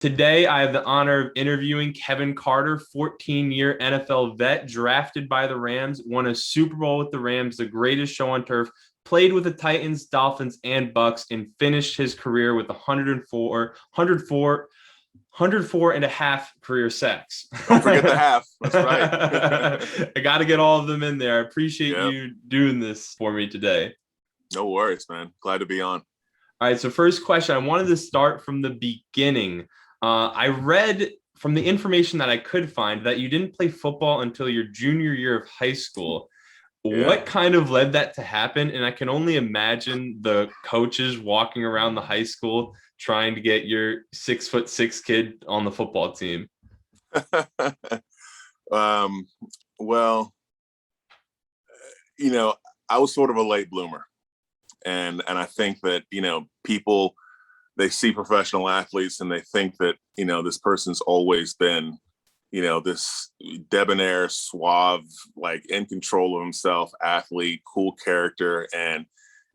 Today, I have the honor of interviewing Kevin Carter, 14-year NFL vet, drafted by the Rams, won a Super Bowl with the Rams, the greatest show on turf, played with the Titans, Dolphins, and Bucks, and finished his career with 104 and a half career sacks. Don't forget the half. That's right. I got to get all of them in there. I appreciate Yep. you doing this for me today. No worries, man. Glad to be on. All right, so first question, I wanted to start from the beginning. I read from the information that I could find that you didn't play football until your junior year of high school. Yeah. What kind of led that to happen? And I can only imagine the coaches walking around the high school trying to get your 6'6" kid on the football team. Well, I was sort of a late bloomer. And I think that, people, they see professional athletes and they think that, this person's always been, this debonair, suave, like in control of himself, athlete, cool character. And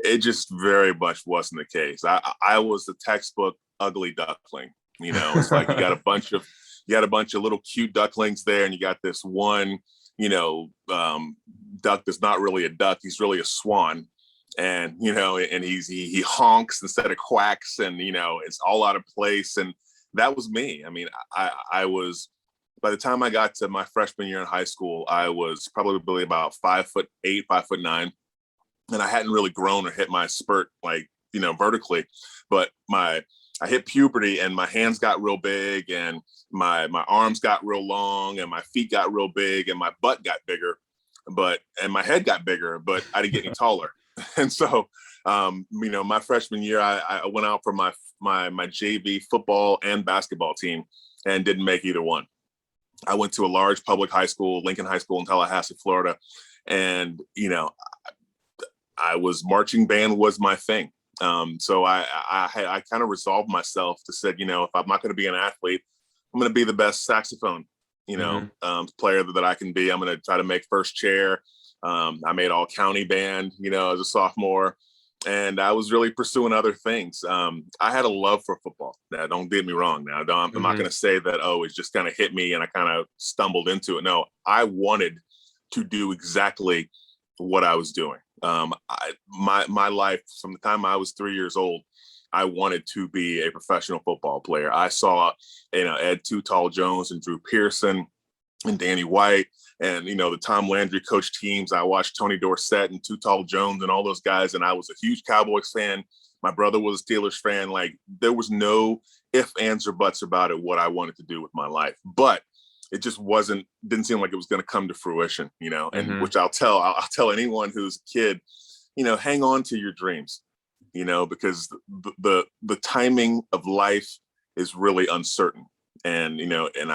it just very much wasn't the case. I was the textbook ugly duckling. It's like you got a bunch of little cute ducklings there, and you got this one, duck that's not really a duck. He's really a swan. And, and he honks instead of quacks, and, it's all out of place. And that was me. I mean, I was, by the time I got to my freshman year in high school, I was probably about 5'8", 5'9". And I hadn't really grown or hit my spurt, like, vertically, but I hit puberty and my hands got real big, and my arms got real long, and my feet got real big, and my butt got bigger, and my head got bigger, but I didn't get any taller. And so, my freshman year, I went out for my JV football and basketball team and didn't make either one. I went to a large public high school, Lincoln High School in Tallahassee, Florida. And, I was marching band was my thing. So I kind of resolved myself to say, if I'm not going to be an athlete, I'm going to be the best saxophone, player that I can be. I'm going to try to make first chair. I made all county band, as a sophomore, and I was really pursuing other things. I had a love for football. Now, don't get me wrong. Now, I'm not going to say that, it just kind of hit me and I kind of stumbled into it. No, I wanted to do exactly what I was doing. My life from the time I was 3 years old, I wanted to be a professional football player. I saw, Ed Too Tall Jones and Drew Pearson and Danny White and, the Tom Landry coach teams. I watched Tony Dorsett and Too Tall Jones and all those guys. And I was a huge Cowboys fan. My brother was a Steelers fan. Like, there was no ifs, ands, or buts about it, what I wanted to do with my life. But it just didn't seem like it was going to come to fruition, and which I'll tell anyone who's a kid, hang on to your dreams, because the timing of life is really uncertain. And, and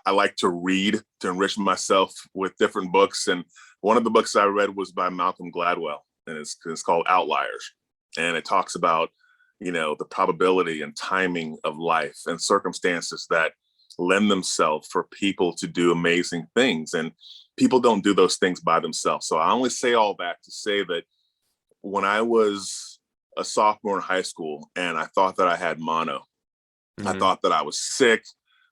I like to read to enrich myself with different books. And one of the books I read was by Malcolm Gladwell, and it's called Outliers. And it talks about, the probability and timing of life and circumstances that lend themselves for people to do amazing things. And people don't do those things by themselves. So I only say all that to say that when I was a sophomore in high school and I thought that I had mono, I thought that I was sick.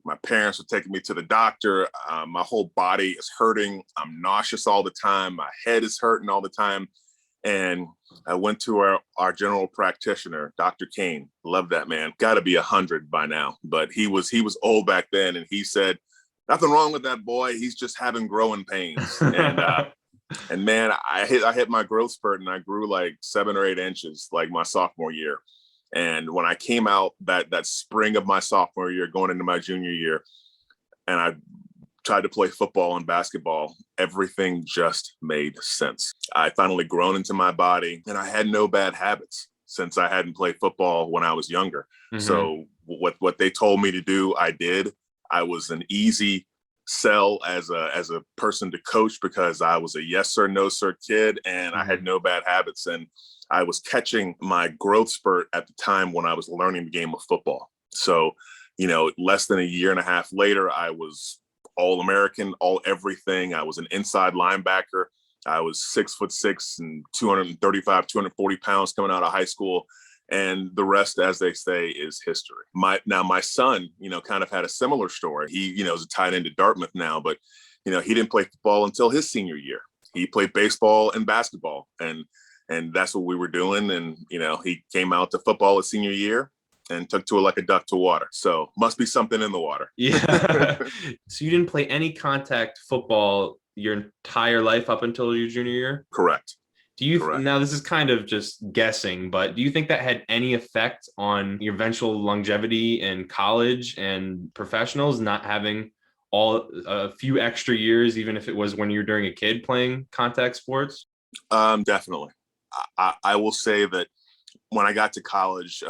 My parents were taking me to the doctor. My whole body is hurting. I'm nauseous all the time. My head is hurting all the time. And I went to our general practitioner, Dr. Kane. Love that man. Got to be 100 by now. But he was old back then. And he said, nothing wrong with that boy. He's just having growing pains. And man, I hit my growth spurt and I grew like 7 or 8 inches like my sophomore year. And when I came out that spring of my sophomore year, going into my junior year, and I tried to play football and basketball, everything just made sense. I finally grown into my body, and I had no bad habits since I hadn't played football when I was younger. So what they told me to do, I did. I was an easy sell as a person to coach because I was a yes sir, no sir kid, and I had no bad habits. And I was catching my growth spurt at the time when I was learning the game of football. So, less than a year and a half later, I was All-American, all everything. I was an inside linebacker. I was 6'6" and 235, 240 pounds coming out of high school. And the rest, as they say, is history. My son, kind of had a similar story. He, is a tight end at Dartmouth now, but, he didn't play football until his senior year. He played baseball and basketball, and that's what we were doing. And, he came out to football his senior year and took to it like a duck to water. So must be something in the water. Yeah. So you didn't play any contact football your entire life up until your junior year? Correct. Now this is kind of just guessing, but do you think that had any effect on your eventual longevity in college and professionals, not having a few extra years, even if it was when you were during a kid playing contact sports? Definitely. I will say that when I got to college,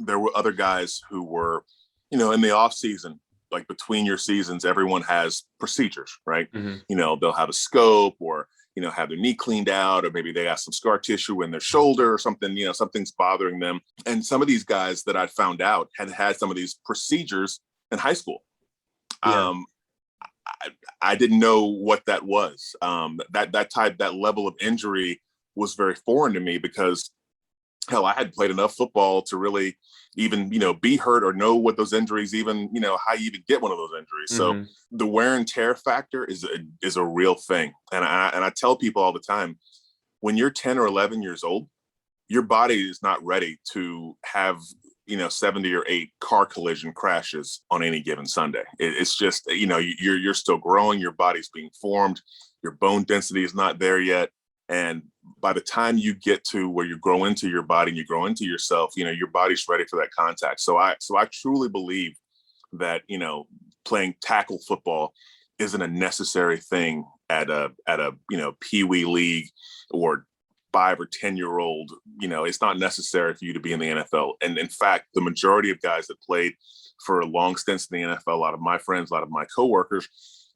there were other guys who were, in the off season, like between your seasons, everyone has procedures, right? Mm-hmm. They'll have a scope or, have their knee cleaned out, or maybe they got some scar tissue in their shoulder or something, something's bothering them. And some of these guys that I found out had some of these procedures in high school. Yeah. I didn't know what that was. That level of injury was very foreign to me because, hell, I hadn't played enough football to really even, be hurt or know what those injuries even, how you even get one of those injuries. Mm-hmm. So the wear and tear factor is a real thing. And I tell people all the time, when you're 10 or 11 years old, your body is not ready to have, 70 or 8 car collision crashes on any given Sunday. It's just, you're still growing, your body's being formed, your bone density is not there yet. And by the time you get to where you grow into your body and you grow into yourself, your body's ready for that contact. So I truly believe that, playing tackle football isn't a necessary thing at a peewee league or 5 or 10-year-old. It's not necessary for you to be in the NFL. And in fact, the majority of guys that played for long stints in the NFL, a lot of my friends, a lot of my coworkers,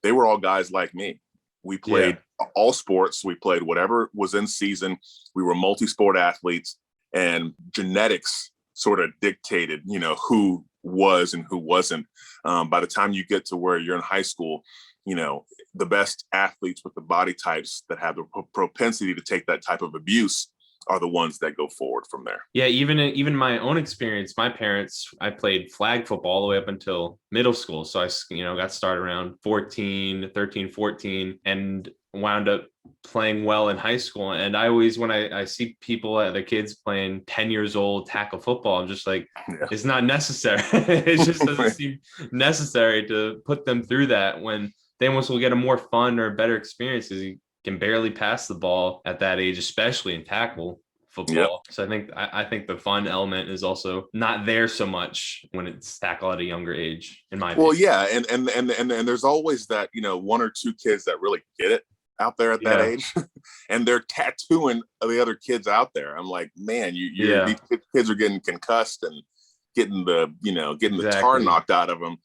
they were all guys like me. We played all sports. We played whatever was in season. We were multi-sport athletes, and genetics sort of dictated, who was and who wasn't. By the time you get to where you're in high school, the best athletes with the body types that have the propensity to take that type of abuse are the ones that go forward from there. Yeah, even my own experience, my parents, I played flag football all the way up until middle school. So I, got started around 13, 14, and wound up playing well in high school. And I always, when I see people, their kids playing 10 years old tackle football, I'm just like, It's not necessary. It just doesn't seem necessary to put them through that when they almost will get a more fun or better experience because you can barely pass the ball at that age, especially in tackle football. Yep. So I think the fun element is also not there so much when it's tackle at a younger age, in my opinion. Well, yeah, and there's always that, 1 or 2 kids that really get it out there at that age, and they're tattooing the other kids out there. I'm like, man, these kids are getting concussed and getting the tar knocked out of them,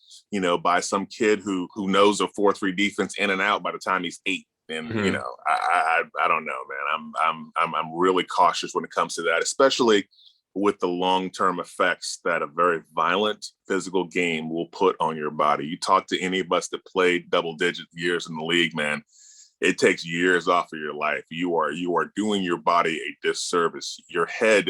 by some kid who knows a 4-3 defense in and out by the time he's 8. And, I don't know, man, I'm really cautious when it comes to that, especially with the long-term effects that a very violent physical game will put on your body. You talk to any of us that played double-digit years in the league, man, it takes years off of your life. You are doing your body a disservice. Your head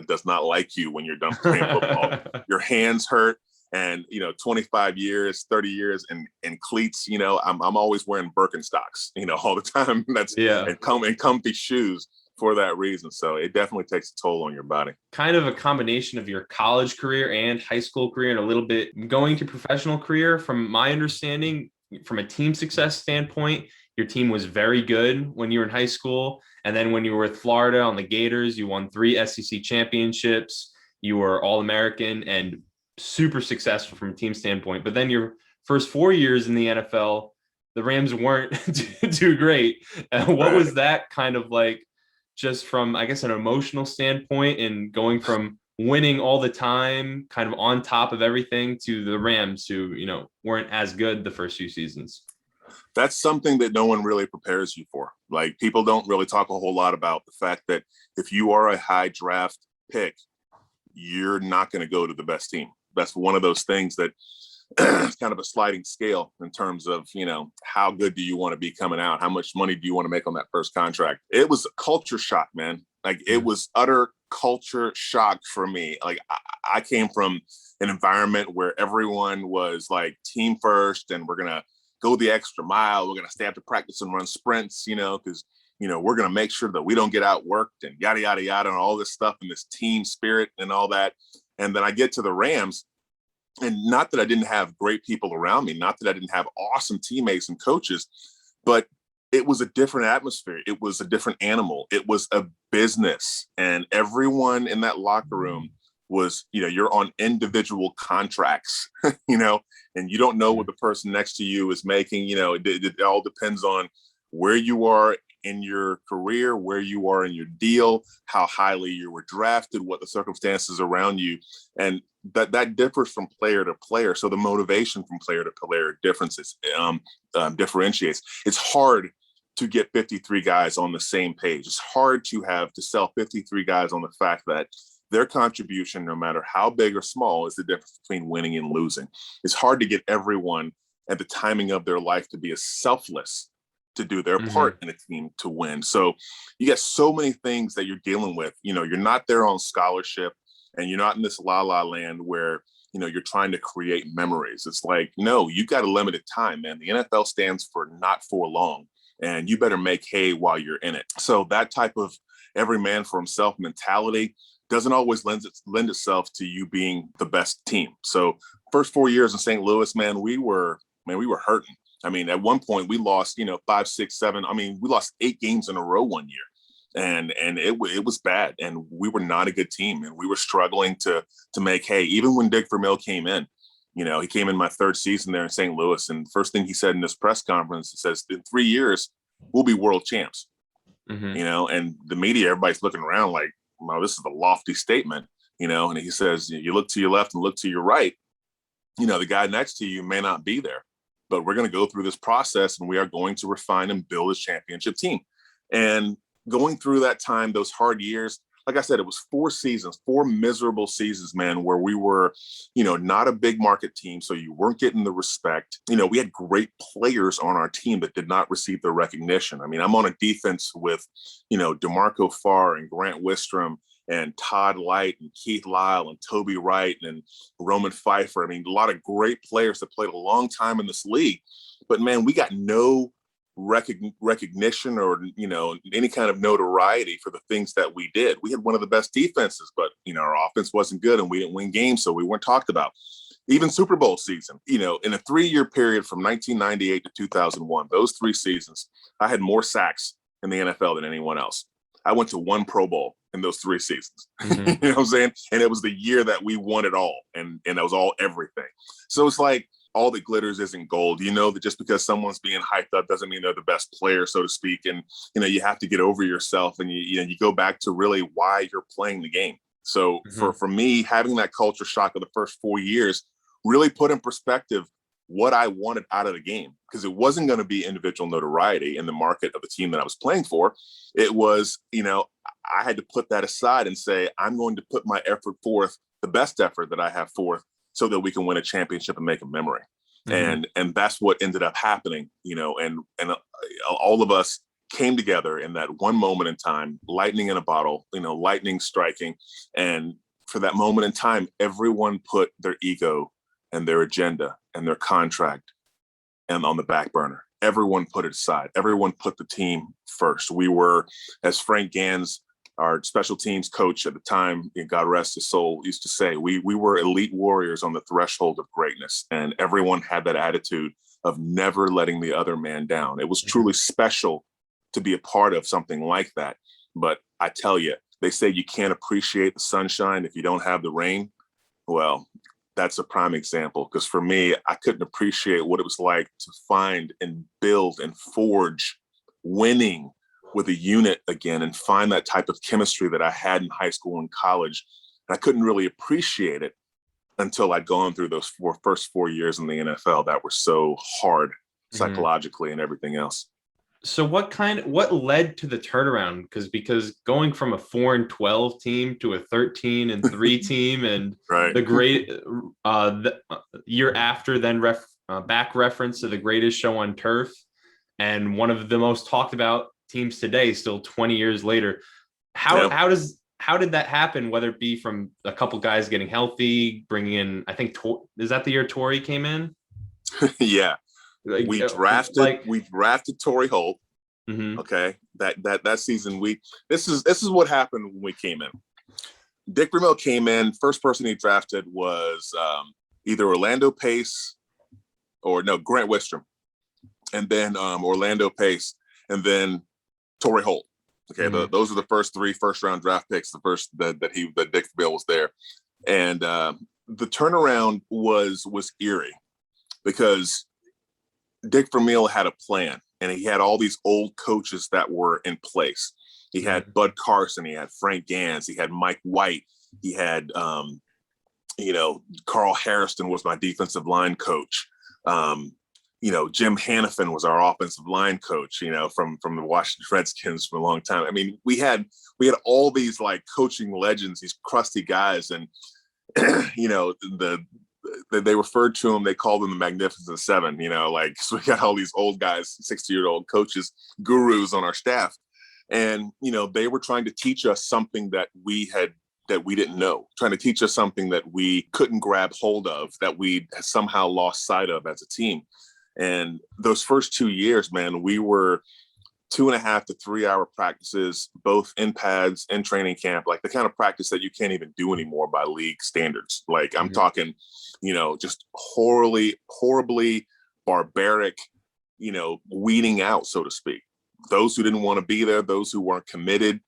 does not like you when you're done playing football. Your hands hurt. And, 25 years, 30 years in cleats, I'm always wearing Birkenstocks, all the time. And comfy shoes for that reason. So it definitely takes a toll on your body. Kind of a combination of your college career and high school career, and a little bit going to professional career. From my understanding, from a team success standpoint, your team was very good when you were in high school. And then when you were with Florida on the Gators, you won 3 SEC championships. You were All-American and super successful from a team standpoint. But then your first 4 years in the NFL, the Rams weren't too great. What was that kind of like, just from, I guess, an emotional standpoint, and going from winning all the time, kind of on top of everything, to the Rams who, weren't as good the first few seasons? That's something that no one really prepares you for. Like, people don't really talk a whole lot about the fact that if you are a high draft pick, you're not going to go to the best team. That's one of those things that it's kind of a sliding scale in terms of, how good do you want to be coming out? How much money do you want to make on that first contract? It was a culture shock, man. Like, it was utter culture shock for me. Like I came from an environment where everyone was like team first, and we're gonna go the extra mile. We're gonna stay after practice and run sprints, because we're gonna make sure that we don't get outworked and yada yada yada and all this stuff and this team spirit and all that. And then I get to the Rams, and not that I didn't have great people around me, not that I didn't have awesome teammates and coaches, but it was a different atmosphere. It was a different animal. It was a business, and everyone in that locker room was, you're on individual contracts, and you don't know what the person next to you is making. It all depends on where you are in your career, where you are in your deal, how highly you were drafted, what the circumstances around you. And that differs from player to player. So the motivation from player to player differentiates. It's hard to get 53 guys on the same page. It's hard to sell 53 guys on the fact that their contribution, no matter how big or small, is the difference between winning and losing. It's hard to get everyone at the timing of their life to be as selfless to do their part in a team to win. So you got so many things that you're dealing with. You're not there on scholarship, and you're not in this la-la land where, you're trying to create memories. It's like, no, you got a limited time, man. The NFL stands for not for long, and you better make hay while you're in it. So that type of every man for himself mentality doesn't always lend itself to you being the best team. So first 4 years in St. Louis, man, we were hurting. I mean, at one point we lost, 5, 6, 7. I mean, we lost 8 games in a row one year, and it was bad, and we were not a good team, and we were struggling to make hay. Even when Dick Vermeil came in, he came in my 3rd season there in St. Louis, and first thing he said in this press conference, he says, in 3 years we'll be world champs. And the media, everybody's looking around like, well, this is a lofty statement, and he says, you look to your left and look to your right, the guy next to you may not be there, but we're going to go through this process, and we are going to refine and build a championship team. And going through that time, those hard years, like I said, it was 4 miserable seasons, man, where we were, not a big market team. So you weren't getting the respect. We had great players on our team that did not receive the recognition. I mean, I'm on a defense with, DeMarco Farr and Grant Wistrom and Todd Light and Keith Lyle and Toby Wright and Roman Pfeiffer. I mean, a lot of great players that played a long time in this league, but man, we got no recognition or any kind of notoriety for the things that we did. We had one of the best defenses, but our offense wasn't good, and we didn't win games, so we weren't talked about. Even Super Bowl season, in a 3-year period from 1998 to 2001, those 3 seasons, I had more sacks in the NFL than anyone else. I went to 1 Pro Bowl in those 3 seasons. You know what I'm saying? And it was the year that we won it all, and that was all everything. So it's like, all that glitters isn't gold. That just because someone's being hyped up doesn't mean they're the best player, so to speak. And, you have to get over yourself, and you go back to really why you're playing the game. So for me, having that culture shock of the first 4 years really put in perspective what I wanted out of the game, because it wasn't going to be individual notoriety in the market of the team that I was playing for. It was, I had to put that aside and say, I'm going to put my effort forth, the best effort that I have forth, so that we can win a championship and make a memory. And that's what ended up happening, and all of us came together in that one moment in time, lightning in a bottle, lightning striking. And for that moment in time, everyone put their ego and their agenda and their contract and on the back burner. Everyone put it aside. Everyone put the team first. We were, as Frank Gans, our special teams coach at the time, God rest his soul, used to say, we were elite warriors on the threshold of greatness. And everyone had that attitude of never letting the other man down. It was truly special to be a part of something like that. But I tell you, they say you can't appreciate the sunshine if you don't have the rain. Well, that's a prime example, because for me, I couldn't appreciate what it was like to find and build and forge winning with a unit again and find that type of chemistry that I had in high school and college. And I couldn't really appreciate it until I'd gone through those first 4 years in the NFL that were so hard psychologically and everything else. So what led to the turnaround? Because going from a 4-12 team to a 13-3 team, and right. The great the year after, then back reference to the greatest show on turf, and one of the most talked about teams today, still 20 years later. How does how did that happen? Whether it be from a couple guys getting healthy, bringing in, I think, is that the year Torrey came in? Yeah. Like, we drafted Torrey Holt. Mm-hmm. Okay. That season, this is what happened when we came in. Dick Vermeil came in. First person he drafted was either Orlando Pace or Grant Wistrom, and then Orlando Pace, and then Torrey Holt. Okay, those are the first 3 first-round draft picks. The first that Dick Vermeil was there, and the turnaround was eerie because Dick Vermeil had a plan, and he had all these old coaches that were in place. He had Bud Carson, he had Frank Gans, he had Mike White, he had Carl Harrison was my defensive line coach. Jim Hannafin was our offensive line coach, from the Washington Redskins for a long time. I mean, we had all these like coaching legends, these crusty guys, and they referred to them, they called them the Magnificent Seven, so we got all these old guys, 60-year-old coaches, gurus on our staff. And, they were trying to teach us something that we didn't know, trying to teach us something that we couldn't grab hold of, that we somehow lost sight of as a team. And those first 2 years, man, we were 2.5 to 3 hour practices, both in pads and training camp, like the kind of practice that you can't even do anymore by league standards. Like I'm talking, just horribly barbaric, weeding out, so to speak. Those who didn't want to be there, those who weren't committed,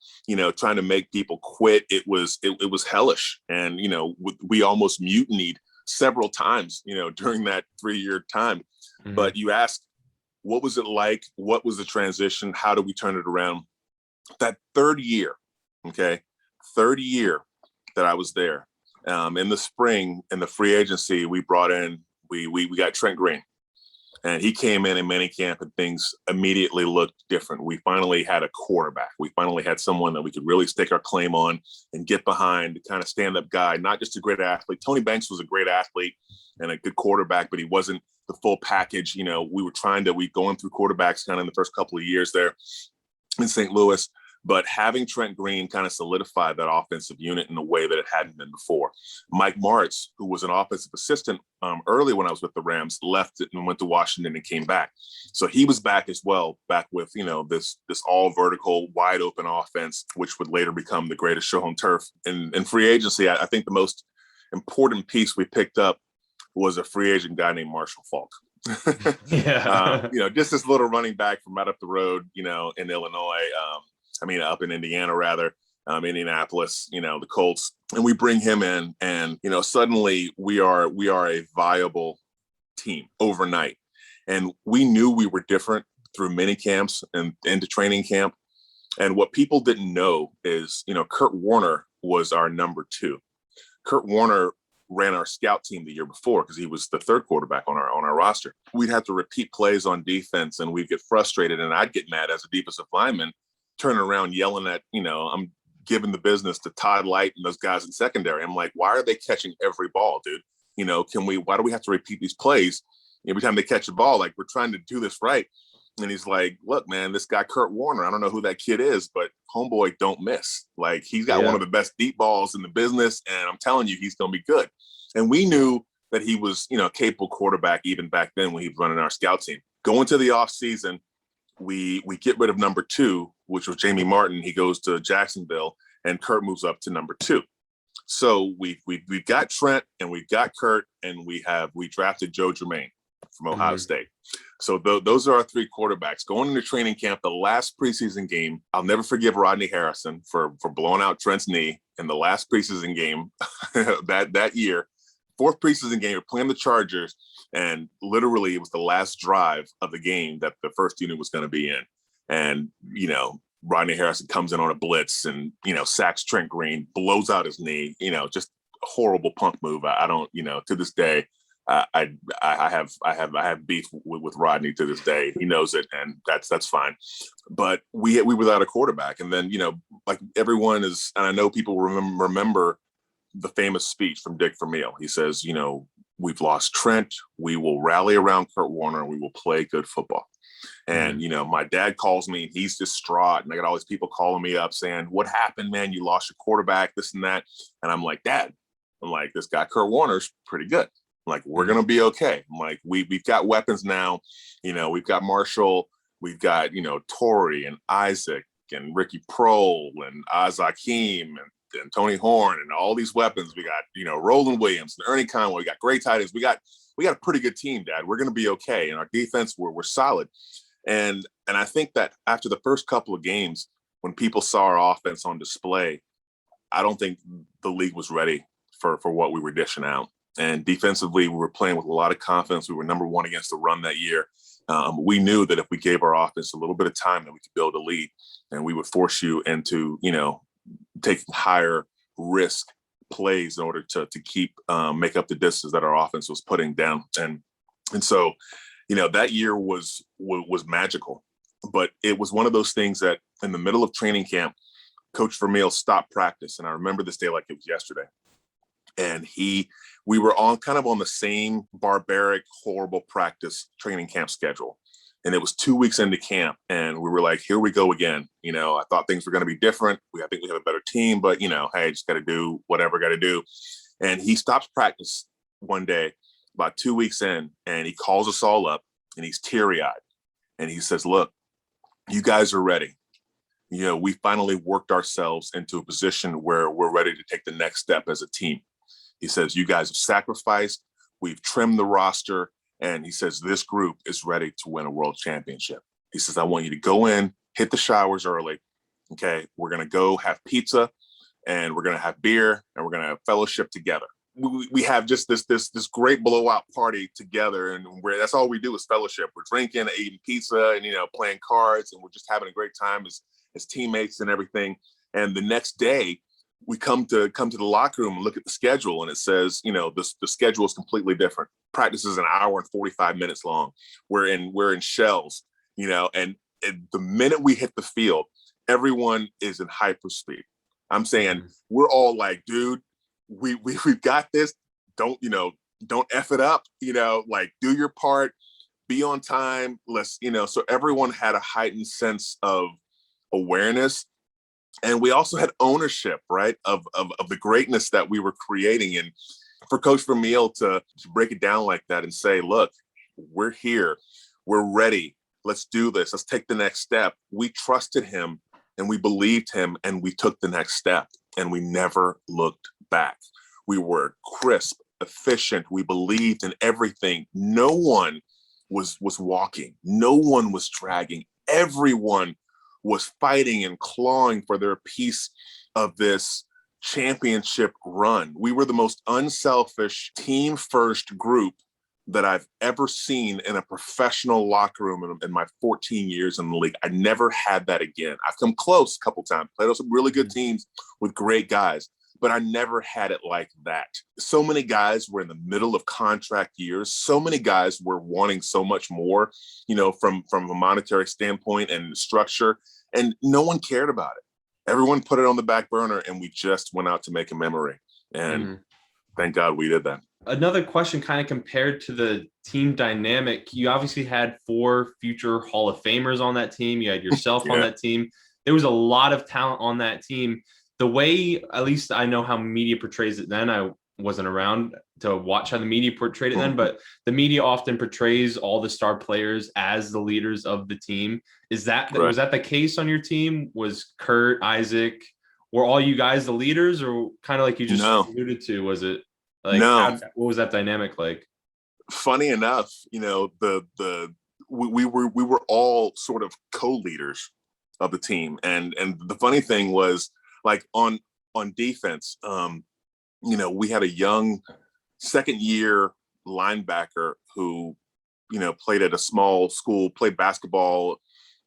trying to make people quit. It was hellish. And, we almost mutinied several times, during that 3-year time. Mm-hmm. But you ask, what was it like? What was the transition? How do we turn it around? That third year that I was there, in the spring, in the free agency, we brought in, we got Trent Green. And he came in minicamp and things immediately looked different. We finally had a quarterback. We finally had someone that we could really stake our claim on and get behind, the kind of stand-up guy, not just a great athlete. Tony Banks was a great athlete and a good quarterback, but he wasn't the full package. We were going through quarterbacks kind of in the first couple of years there in St. Louis. But having Trent Green kind of solidified that offensive unit in a way that it hadn't been before. Mike Martz, who was an offensive assistant early when I was with the Rams, left it and went to Washington and came back. So he was back as well, back with, this all vertical, wide open offense, which would later become the greatest show on turf. In free agency, I think the most important piece we picked up was a free agent guy named Marshall Faulk. Just this little running back from right up the road, in Illinois. Up in Indiana, rather, Indianapolis, the Colts, and we bring him in, and suddenly we are a viable team overnight, and we knew we were different through mini camps and into training camp. And what people didn't know is, Kurt Warner was our number 2. Kurt Warner ran our scout team the year before because he was the third quarterback on our roster. We'd have to repeat plays on defense, and we'd get frustrated, and I'd get mad as a defensive lineman, turning around yelling at, I'm giving the business to Todd Light and those guys in secondary. I'm like, why are they catching every ball, dude? Why do we have to repeat these plays every time they catch a ball? Like, we're trying to do this right. And he's like, look, man, this guy, Kurt Warner, I don't know who that kid is, but homeboy don't miss. Like, he's got one of the best deep balls in the business. And I'm telling you, he's going to be good. And we knew that he was, a capable quarterback even back then when he was running our scout team. Going to the off season, we get rid of number 2, which was Jamie Martin. He goes to Jacksonville, and Kurt moves up to number 2. So we've got Trent and we've got Kurt, and we drafted Joe Germain from Ohio State. So those are our 3 quarterbacks going into training camp. The last preseason game, I'll never forgive Rodney Harrison for blowing out Trent's knee in the last preseason game that year. 4th preseason game, we're playing the Chargers, and literally it was the last drive of the game that the first unit was going to be in. And, Rodney Harrison comes in on a blitz and, sacks Trent Green, blows out his knee, just a horrible punk move. I don't, to this day, I have beef with Rodney to this day. He knows it, and that's fine. But we were without a quarterback. And then, like everyone is, and I know people remember the famous speech from Dick Vermeil. He says, we've lost Trent. We will rally around Kurt Warner and we will play good football. And, my dad calls me and he's distraught. And I got all these people calling me up saying, what happened, man? You lost your quarterback, this and that. And I'm like, Dad, this guy, Kurt Warner's pretty good. I'm like, we're going to be okay. I'm like, we've got weapons now. We've got Marshall. We've got, Torrey and Isaac and Ricky Prohl and Azakim and Tony Horn and all these weapons. We got, Roland Williams and Ernie Conway. We got great tight ends. We got a pretty good team, Dad. We're going to be okay. And our defense, we're solid. And I think that after the first couple of games, when people saw our offense on display, I don't think the league was ready for what we were dishing out. And defensively, we were playing with a lot of confidence. We were number one against the run that year. We knew that if we gave our offense a little bit of time, that we could build a lead, and we would force you into, taking higher risk plays in order to keep make up the distance that our offense was putting down. And so, that year was magical, but it was one of those things that in the middle of training camp, Coach Vermeil stopped practice. And I remember this day like it was yesterday. And we were on the same barbaric, horrible practice training camp schedule. And it was 2 weeks into camp, and we were like, here we go again. I thought things were going to be different. I think we have a better team, but, hey, just got to do whatever got to do. And he stops practice one day about 2 weeks in, and he calls us all up, and he's teary-eyed. And he says, look, you guys are ready. We finally worked ourselves into a position where we're ready to take the next step as a team. He says, you guys have sacrificed. We've trimmed the roster. And he says, this group is ready to win a world championship. He says, I want you to go in, hit the showers early. Okay. We're going to go have pizza, and we're going to have beer, and we're going to have fellowship together. We have just this great blowout party together. And that's all we do is fellowship. We're drinking, eating pizza, and, playing cards, and we're just having a great time as teammates and everything. And the next day, we come to the locker room and look at the schedule, and it says, the schedule is completely different. Practice is an hour and 45 minutes long. We're in shells, and the minute we hit the field, everyone is in hyperspeed. I'm saying we're all like, dude, we've got this. Don't F it up, do your part, be on time. Let's, so everyone had a heightened sense of awareness. And we also had ownership, right, of the greatness that we were creating. And for Coach Vermeil to break it down like that and say, look, we're here, we're ready, let's do this, let's take the next step. We trusted him, and we believed him, and we took the next step, and we never looked back. We were crisp, efficient. We believed in everything. No one was walking. No one was dragging. Everyone was fighting and clawing for their piece of this championship run. We were the most unselfish, team-first group that I've ever seen in a professional locker room in my 14 years in the league. I never had that again. I've come close a couple times, played on some really good teams with great guys, but I never had it like that. So many guys were in the middle of contract years. So many guys were wanting so much more, from a monetary standpoint and structure, and no one cared about it. Everyone put it on the back burner, and we just went out to make a memory. And thank God we did that. Another question kind of compared to the team dynamic. You obviously had 4 future Hall of Famers on that team. You had yourself on that team. There was a lot of talent on that team. The way, at least I know how media portrays it then, I wasn't around to watch how the media portrayed it then, but the media often portrays all the star players as the leaders of the team. Was that the case on your team? Was Kurt, Isaac, were all you guys the leaders, or kind of like you just alluded to? Was it like, what was that dynamic like? Funny enough, we were all sort of co-leaders of the team, and the funny thing was, like on defense, we had a young second-year linebacker who, played at a small school, played basketball,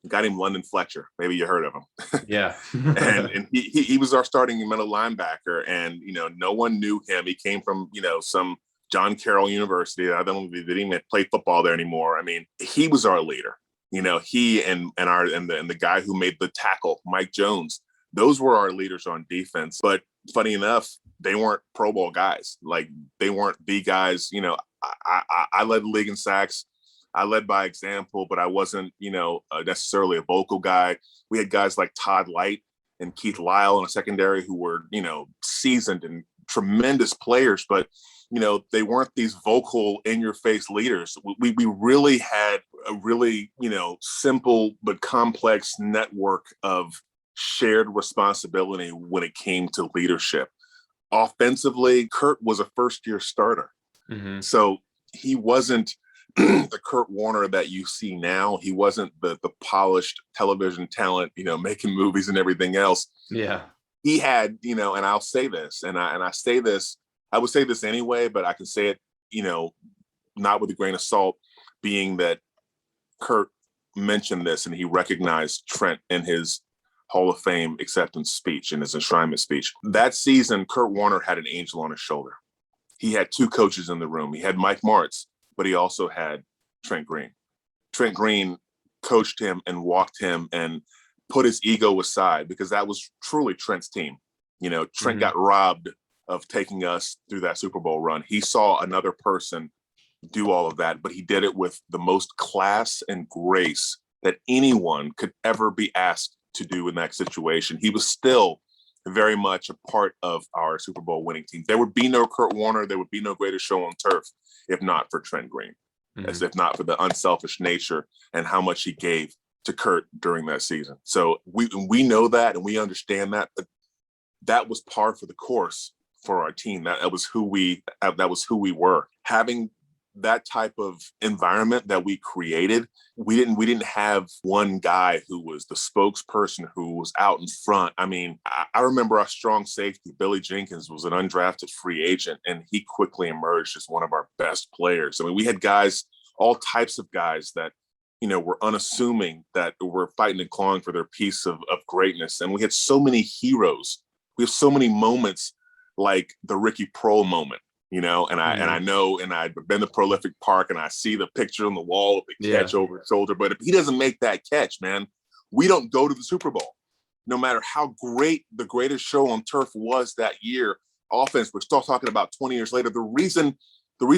a guy named London Fletcher. Maybe you heard of him. Yeah. and he was our starting middle linebacker, and, no one knew him. He came from, some John Carroll University. I don't think he even play football there anymore. I mean, he was our leader. He and the guy who made the tackle, Mike Jones, those were our leaders on defense. But funny enough, they weren't Pro Bowl guys. Like, they weren't the guys. I led the league in sacks. I led by example, but I wasn't, necessarily a vocal guy. We had guys like Todd Light and Keith Lyle in a secondary who were, seasoned and tremendous players, but, they weren't these vocal in your face leaders. We really had a really, simple but complex network of shared responsibility when it came to leadership. Offensively, Kurt was a first-year starter. Mm-hmm. So he wasn't the Kurt Warner that you see now. He wasn't the polished television talent, making movies and everything else. Yeah. He had, and I'll say this, and I say this, I would say this anyway, but I can say it, not with a grain of salt, being that Kurt mentioned this and he recognized Trent in his Hall of Fame acceptance speech and his enshrinement speech. That season, Kurt Warner had an angel on his shoulder. He had two coaches in the room. He had Mike Martz, but he also had Trent Green. Trent Green coached him and walked him and put his ego aside because that was truly Trent's team. Trent got robbed of taking us through that Super Bowl run. He saw another person do all of that, but he did it with the most class and grace that anyone could ever be asked to do in that situation. He was still very much a part of our Super Bowl winning team. There would be no Kurt Warner. There would be no greatest show on turf if not for Trent Green, as if not for the unselfish nature and how much he gave to Kurt during that season. So we know that and we understand that, but that was par for the course for our team. That was who we were. Having that type of environment that we created, we didn't have one guy who was the spokesperson who was out in front. I mean, I remember our strong safety, Billy Jenkins, was an undrafted free agent, and he quickly emerged as one of our best players. I mean, we had guys, all types of guys that, were unassuming, that were fighting and clawing for their piece of greatness. And we had so many heroes. We have so many moments like the Ricky Prohl moment. I know, and I've been to Prolific Park and I see the picture on the wall of the catch over his shoulder. But if he doesn't make that catch, man, we don't go to the Super Bowl. No matter how great the greatest show on turf was that year, offense, we're still talking about 20 years later. The reason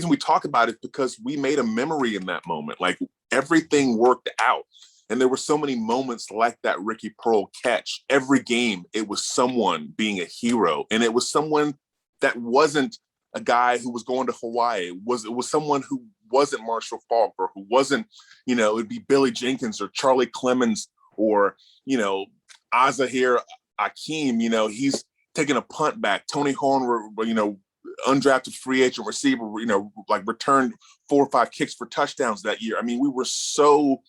we talk about it is because we made a memory in that moment. Like everything worked out. And there were so many moments like that Ricky Prohl catch. Every game, it was someone being a hero. And it was someone that wasn't a guy who was going to Hawaii. It was someone who wasn't Marshall Faulk, or who wasn't, it would be Billy Jenkins or Charlie Clemens or, Azahir Akeem, he's taking a punt back. Tony Horn, undrafted free agent receiver, returned 4 or 5 kicks for touchdowns that year. I mean, we were so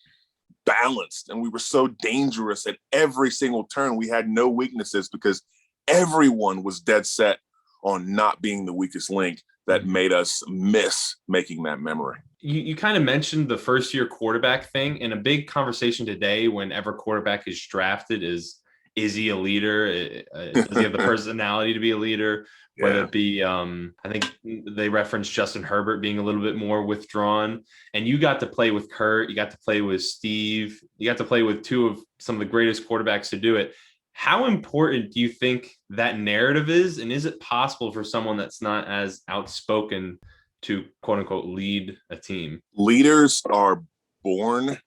balanced and we were so dangerous at every single turn. We had no weaknesses because everyone was dead set on not being the weakest link that made us miss making that memory. You kind of mentioned the first year quarterback thing, and a big conversation today whenever quarterback is drafted is he a leader? Does he have the personality to be a leader? Whether it be, I think they referenced Justin Herbert being a little bit more withdrawn, and you got to play with Kurt, you got to play with Steve, you got to play with two of some of the greatest quarterbacks to do it. How important do you think that narrative is? And is it possible for someone that's not as outspoken to quote unquote lead a team? Leaders are born,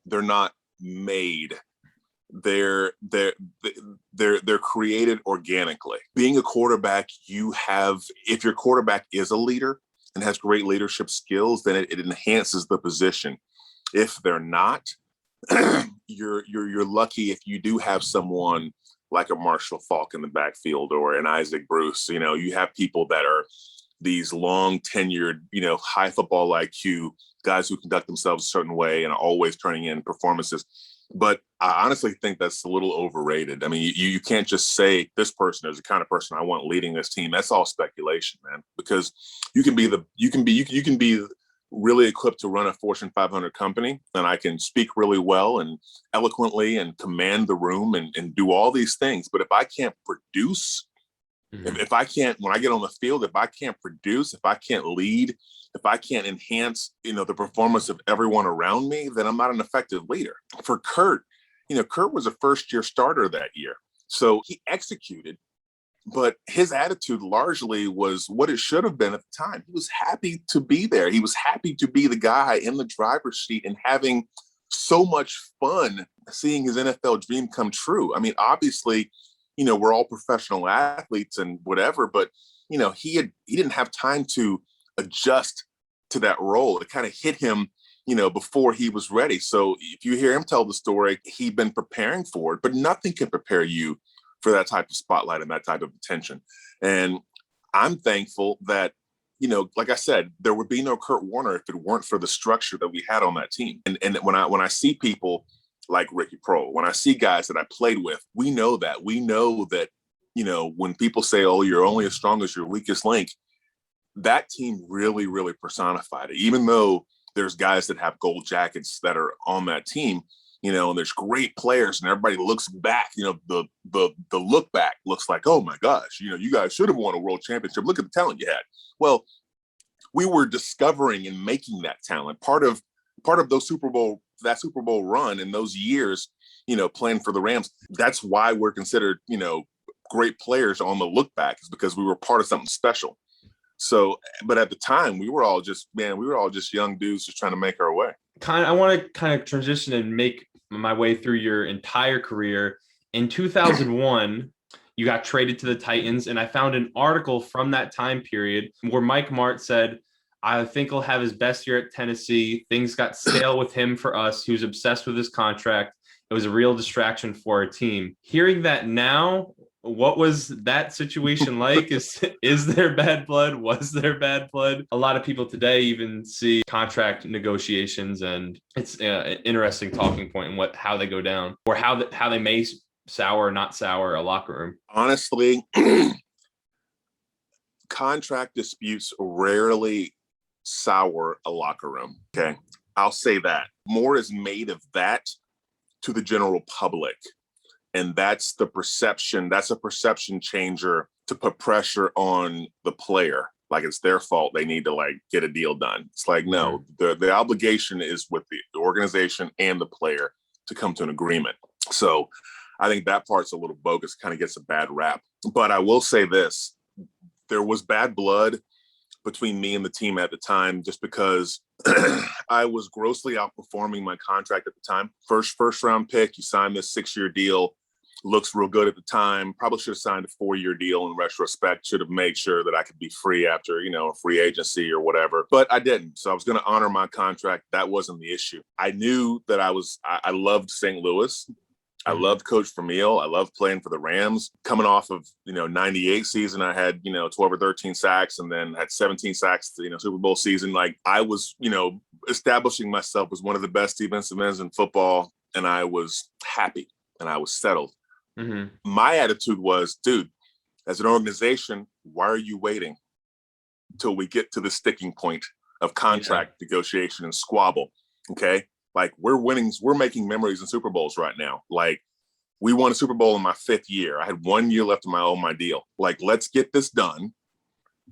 they're not made. They're created organically. Being a quarterback, if your quarterback is a leader and has great leadership skills, then it enhances the position. If they're not, you're lucky if you do have someone like a Marshall Faulk in the backfield or an Isaac Bruce. You have people that are these long tenured, high football IQ guys who conduct themselves a certain way and are always turning in performances. But I honestly think that's a little overrated. I mean, you can't just say this person is the kind of person I want leading this team. That's all speculation, man, because you can be really equipped to run a Fortune 500 company, and I can speak really well and eloquently and command the room and do all these things. But if I can't produce, if I can't, when I get on the field, if I can't produce, if I can't lead, if I can't enhance, the performance of everyone around me, then I'm not an effective leader. For Kurt, Kurt was a first-year starter that year. So he executed, But his attitude largely was what it should have been at the time. He was happy to be there. He was happy to be the guy in the driver's seat and having so much fun seeing his NFL dream come true. I mean, obviously, we're all professional athletes and whatever, but he didn't have time to adjust to that role. It kind of hit him, before he was ready. So if you hear him tell the story, he'd been preparing for it, but nothing can prepare you for that type of spotlight and that type of attention. And I'm thankful that, like I said, there would be no Kurt Warner if it weren't for the structure that we had on that team. And when I see people like Ricky Proehl, when I see guys that I played with, we know that, when people say, oh, you're only as strong as your weakest link, that team really, really personified it. Even though there's guys that have gold jackets that are on that team, and there's great players and everybody looks back, the look back looks like, oh my gosh, you guys should have won a world championship. Look at the talent you had. Well, we were discovering and making that talent. Part of that Super Bowl run in those years, playing for the Rams, that's why we're considered, great players on the look back, is because we were part of something special. So, but at the time we were all just young dudes just trying to make our way. I want to kind of transition and make my way through your entire career. In 2001, you got traded to the Titans, and I found an article from that time period where Mike Mart said, I think he'll have his best year at Tennessee. Things got stale with him for us. He was obsessed with his contract. It was a real distraction for our team. Hearing that now, what was that situation like? Is there bad blood? Was there bad blood? A lot of people today even see contract negotiations, and it's an interesting talking point in how they go down, or how they may sour or not sour a locker room. Honestly, contract disputes rarely sour a locker room. Okay, I'll say that. More is made of that to the general public. And that's the perception. That's a perception changer to put pressure on the player. Like it's their fault. They need to get a deal done. It's like, no, the obligation is with the organization and the player to come to an agreement. So I think that part's a little bogus, kind of gets a bad rap. But I will say this, there was bad blood between me and the team at the time, just because I was grossly outperforming my contract at the time. First round pick, you sign this 6-year deal. Looks real good at the time. Probably should have signed a 4-year deal in retrospect. Should have made sure that I could be free after, a free agency or whatever. But I didn't. So I was going to honor my contract. That wasn't the issue. I knew that I loved St. Louis. I loved Coach Vermeil. I loved playing for the Rams. Coming off of, 98 season, I had, 12 or 13 sacks, and then had 17 sacks, Super Bowl season. I was, establishing myself as one of the best defensive ends in football. And I was happy and I was settled. Mm-hmm. My attitude was, dude, as an organization, why are you waiting until we get to the sticking point of contract negotiation and squabble? Okay. We're making memories in Super Bowls right now. We won a Super Bowl in my 5th year. I had 1 year left of my deal. Let's get this done.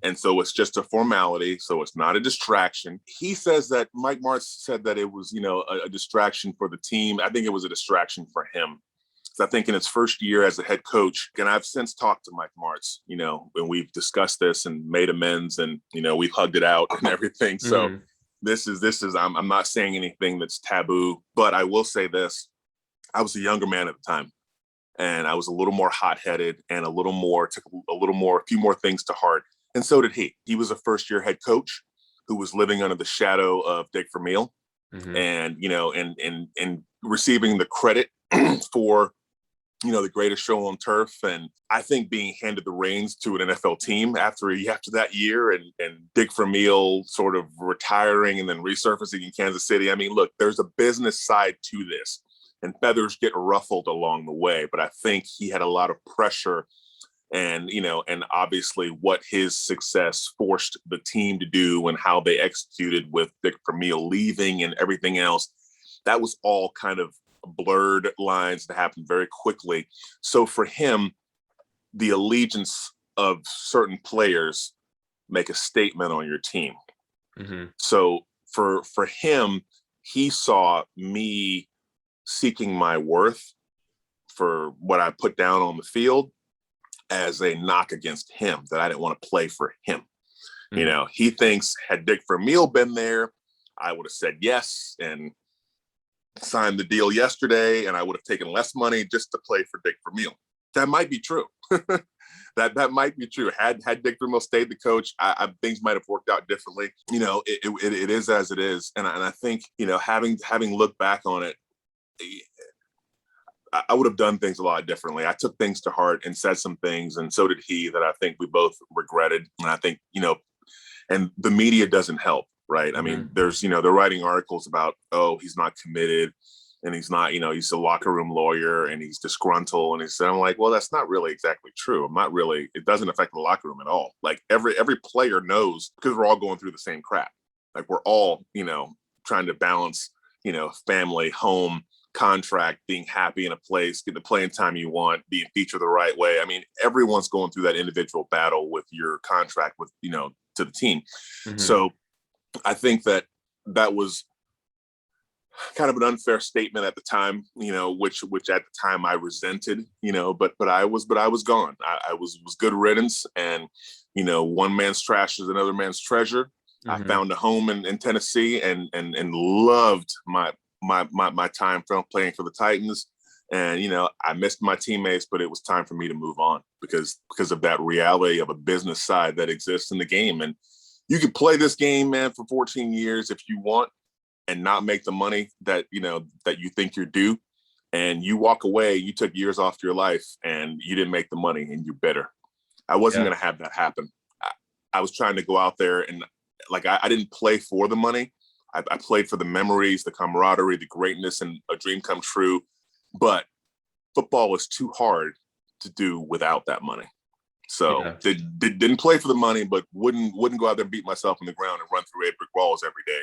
And so it's just a formality. So it's not a distraction. He says that Mike Martz said that it was, a distraction for the team. I think it was a distraction for him. I think in his first year as a head coach, and I've since talked to Mike Martz, and we've discussed this and made amends, and, we've hugged it out and everything. So this is, I'm not saying anything that's taboo, but I will say this. I was a younger man at the time, and I was a little more hot-headed and took a few more things to heart. And so did he. He was a first-year head coach who was living under the shadow of Dick Vermeil, and, and receiving the credit for, the greatest show on turf. And I think being handed the reins to an NFL team after that year, and Dick Vermeil sort of retiring and then resurfacing in Kansas City. I mean, look, there's a business side to this, and feathers get ruffled along the way. But I think he had a lot of pressure, and, and obviously what his success forced the team to do and how they executed with Dick Vermeil leaving and everything else. That was all kind of blurred lines that happened very quickly. So for him, the allegiance of certain players make a statement on your team. So for him, he saw me seeking my worth for what I put down on the field, as a knock against him, that I didn't want to play for him. Mhm. He thinks had Dick Vermeil been there, I would have said yes and signed the deal yesterday, and I would have taken less money just to play for Dick Vermeil. That might be true. that might be true. Had Dick Vermeil stayed the coach, things might have worked out differently. It is as it is, and I think having looked back on it, I would have done things a lot differently. I took things to heart and said some things, and so did he, that I think we both regretted. And I think, and the media doesn't help, right? I mean, there's, they're writing articles about, oh, he's not committed and he's not, he's a locker room lawyer and he's disgruntled. And I'm like, well, that's not really exactly true. It doesn't affect the locker room at all. Like every player knows, because we're all going through the same crap. Like we're all, trying to balance, family, home, contract, being happy in a place, get the playing time you want, being featured the right way. I mean, everyone's going through that individual battle with your contract with, to the team. Mhm. So I think that was kind of an unfair statement at the time, which at the time I resented, but I was gone. I was good riddance, and, one man's trash is another man's treasure. I found a home in Tennessee and loved my time from playing for the Titans. And, I missed my teammates, but it was time for me to move on because of that reality of a business side that exists in the game. And you can play this game, man, for 14 years if you want and not make the money that, that you think you're due. And you walk away, you took years off your life and you didn't make the money and you're bitter. I wasn't going to have that happen. I was trying to go out there and I didn't play for the money. I played for the memories, the camaraderie, the greatness, and a dream come true. But football was too hard to do without that money. So didn't play for the money, but wouldn't go out there and beat myself on the ground and run through 8 brick walls every day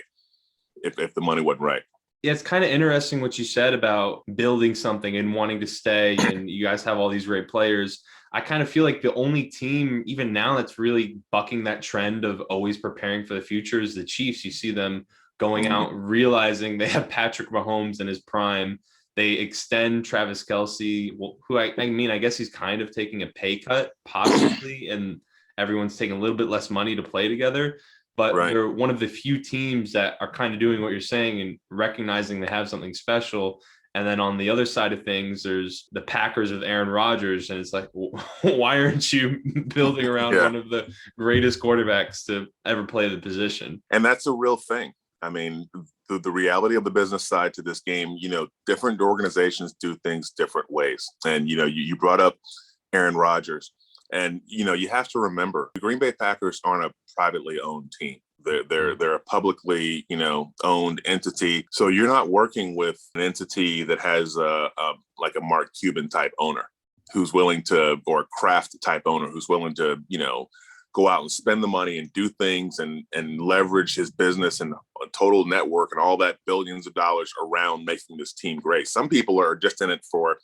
if the money wasn't right. Yeah, it's kind of interesting what you said about building something and wanting to stay, and you guys have all these great players. I kind of feel like the only team, even now, that's really bucking that trend of always preparing for the future is the Chiefs. You see them going out, realizing they have Patrick Mahomes in his prime. They extend Travis Kelce, who I guess he's kind of taking a pay cut, possibly, and everyone's taking a little bit less money to play together. But they're one of the few teams that are kind of doing what you're saying and recognizing they have something special. And then on the other side of things, there's the Packers with Aaron Rodgers. And it's like, why aren't you building around one of the greatest quarterbacks to ever play the position? And that's a real thing. I mean, the reality of the business side to this game, different organizations do things different ways. And, you brought up Aaron Rodgers. And, you have to remember the Green Bay Packers aren't a privately owned team. They're a publicly, owned entity. So you're not working with an entity that has like a Mark Cuban type owner who's willing to, or a Kraft type owner who's willing to, go out and spend the money and do things and leverage his business and a total network and all that billions of dollars around making this team great. Some people are just in it for,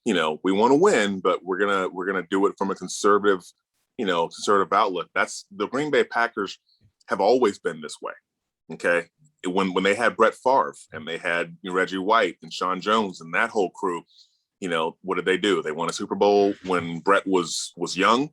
we want to win, but we're gonna do it from a conservative outlook. That's the Green Bay Packers have always been this way. Okay, when they had Brett Favre and they had Reggie White and Sean Jones and that whole crew, what did they do? They won a Super Bowl when Brett was young.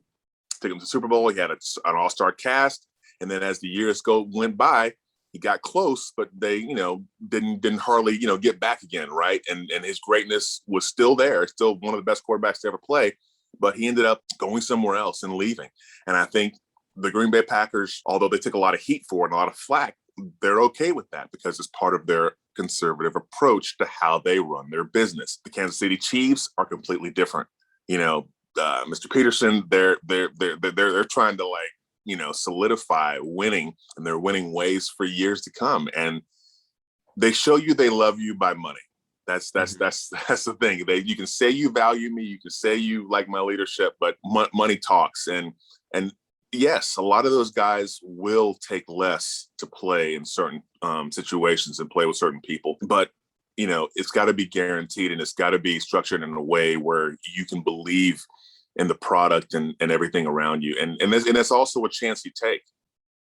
Took him to the Super Bowl. He had an all-star cast, and then as the years went by, he got close, but they, didn't hardly, get back again, right? And his greatness was still there. Still one of the best quarterbacks to ever play, but he ended up going somewhere else and leaving. And I think the Green Bay Packers, although they took a lot of heat for it and a lot of flack, they're okay with that because it's part of their conservative approach to how they run their business. The Kansas City Chiefs are completely different. Mr. Peterson, they're trying to solidify winning, and they're winning ways for years to come. And they show you they love you by money. That's the thing. You can say you value me, you can say you like my leadership, but money talks. And yes, a lot of those guys will take less to play in certain situations and play with certain people, but it's got to be guaranteed and it's got to be structured in a way where you can believe in the product and everything around you. And that's also a chance you take,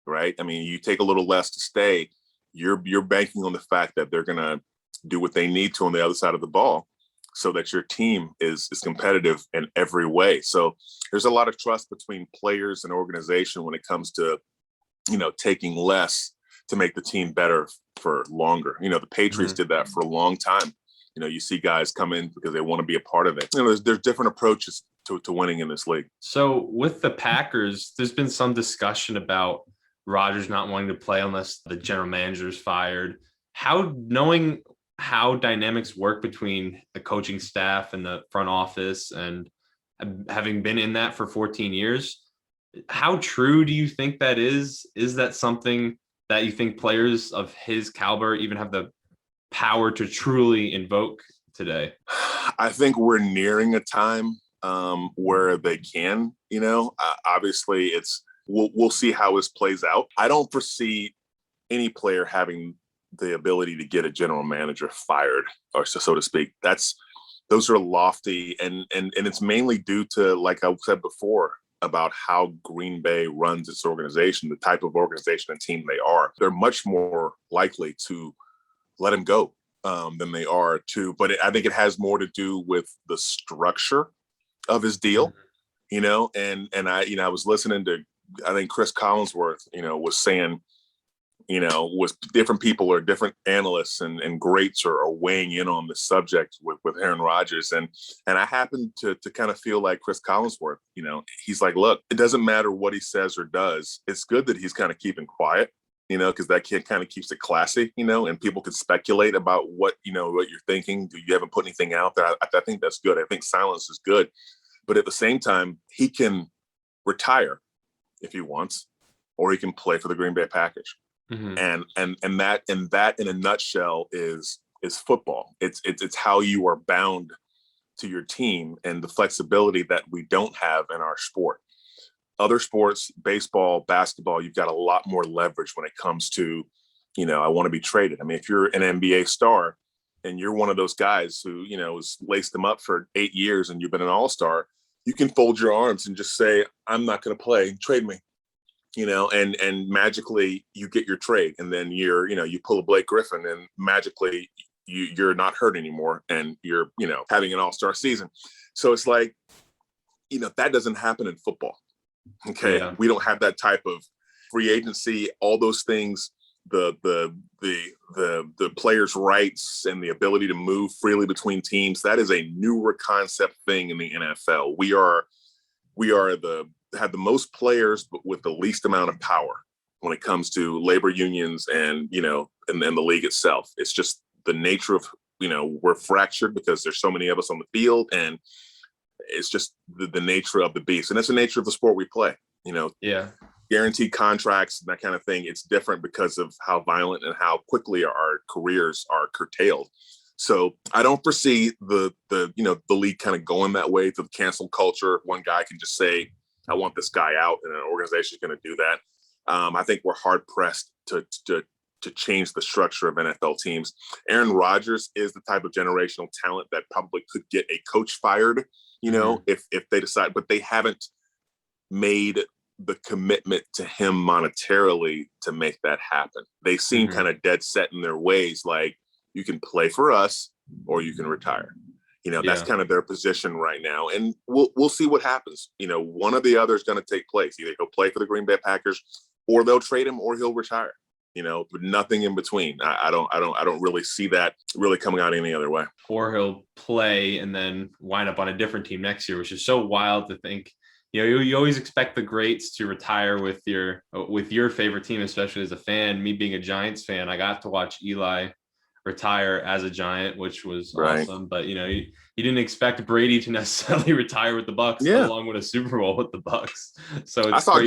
right? I mean, you take a little less to stay. You're banking on the fact that they're going to do what they need to on the other side of the ball. so that your team is competitive in every way. So there's a lot of trust between players and organization when it comes to, taking less to make the team better for longer. The Patriots did that for a long time. You see guys come in because they want to be a part of it. There's different approaches to winning in this league. So with the Packers, there's been some discussion about Rodgers not wanting to play unless the general manager is fired. Knowing how dynamics work between the coaching staff and the front office, and having been in that for 14 years, how true do you think that is? Is that something that you think players of his caliber even have the power to truly invoke today? I think we're nearing a time where they can, obviously we'll see how this plays out. I don't foresee any player having the ability to get a general manager fired, or so to speak. Those are lofty, and it's mainly due to, like I said before, about how Green Bay runs its organization, the type of organization and team they are. They're much more likely to let him go than they are to, but I think it has more to do with the structure of his deal, and I was listening to, I think Chris Collinsworth, was saying, was different people or different analysts and greats are weighing in on the subject with Aaron Rodgers. And I happen to kind of feel like Chris Collinsworth, he's like, look, it doesn't matter what he says or does. It's good that he's kind of keeping quiet, because that kid kind of keeps it classy, and people could speculate about what you're thinking. You haven't put anything out there. I think that's good. I think silence is good. But at the same time, he can retire if he wants, or he can play for the Green Bay Packers. And that in a nutshell is football. It's how you are bound to your team and the flexibility that we don't have in our sport. Other sports, baseball, basketball, you've got a lot more leverage when it comes to, I want to be traded. I mean, if you're an NBA star and you're one of those guys who, has laced them up for 8 years and you've been an all-star, you can fold your arms and just say, I'm not going to play, trade me. And magically you get your trade, and then you pull a Blake Griffin and magically you're not hurt anymore and you're, having an all-star season. So it's like, that doesn't happen in football. Okay. Yeah. We don't have that type of free agency, all those things, the players' rights and the ability to move freely between teams. That is a newer concept thing in the NFL. We have the most players, but with the least amount of power when it comes to labor unions and, and the league itself. It's just the nature of, we're fractured because there's so many of us on the field, and it's just the nature of the beast. And that's the nature of the sport we play, guaranteed contracts and that kind of thing. It's different because of how violent and how quickly our careers are curtailed. So I don't foresee the league kind of going that way to the cancel culture. One guy can just say, I want this guy out, and an organization is going to do that. I think we're hard pressed to change the structure of NFL teams. Aaron Rodgers is the type of generational talent that probably could get a coach fired, if they decide, but they haven't made the commitment to him monetarily to make that happen. They seem kind of dead set in their ways. Like, you can play for us or you can retire. That's kind of their position right now. And we'll see what happens. One or the other is going to take place. Either he'll play for the Green Bay Packers, or they'll trade him, or he'll retire. But nothing in between. I don't really see that really coming out any other way. Or he'll play and then wind up on a different team next year, which is so wild to think. You always expect the greats to retire with your favorite team, especially as a fan. Me being a Giants fan, I got to watch Eli retire as a Giant, which was awesome. But you didn't expect Brady to necessarily retire with the Bucs, along with a Super Bowl with the Bucs. So I saw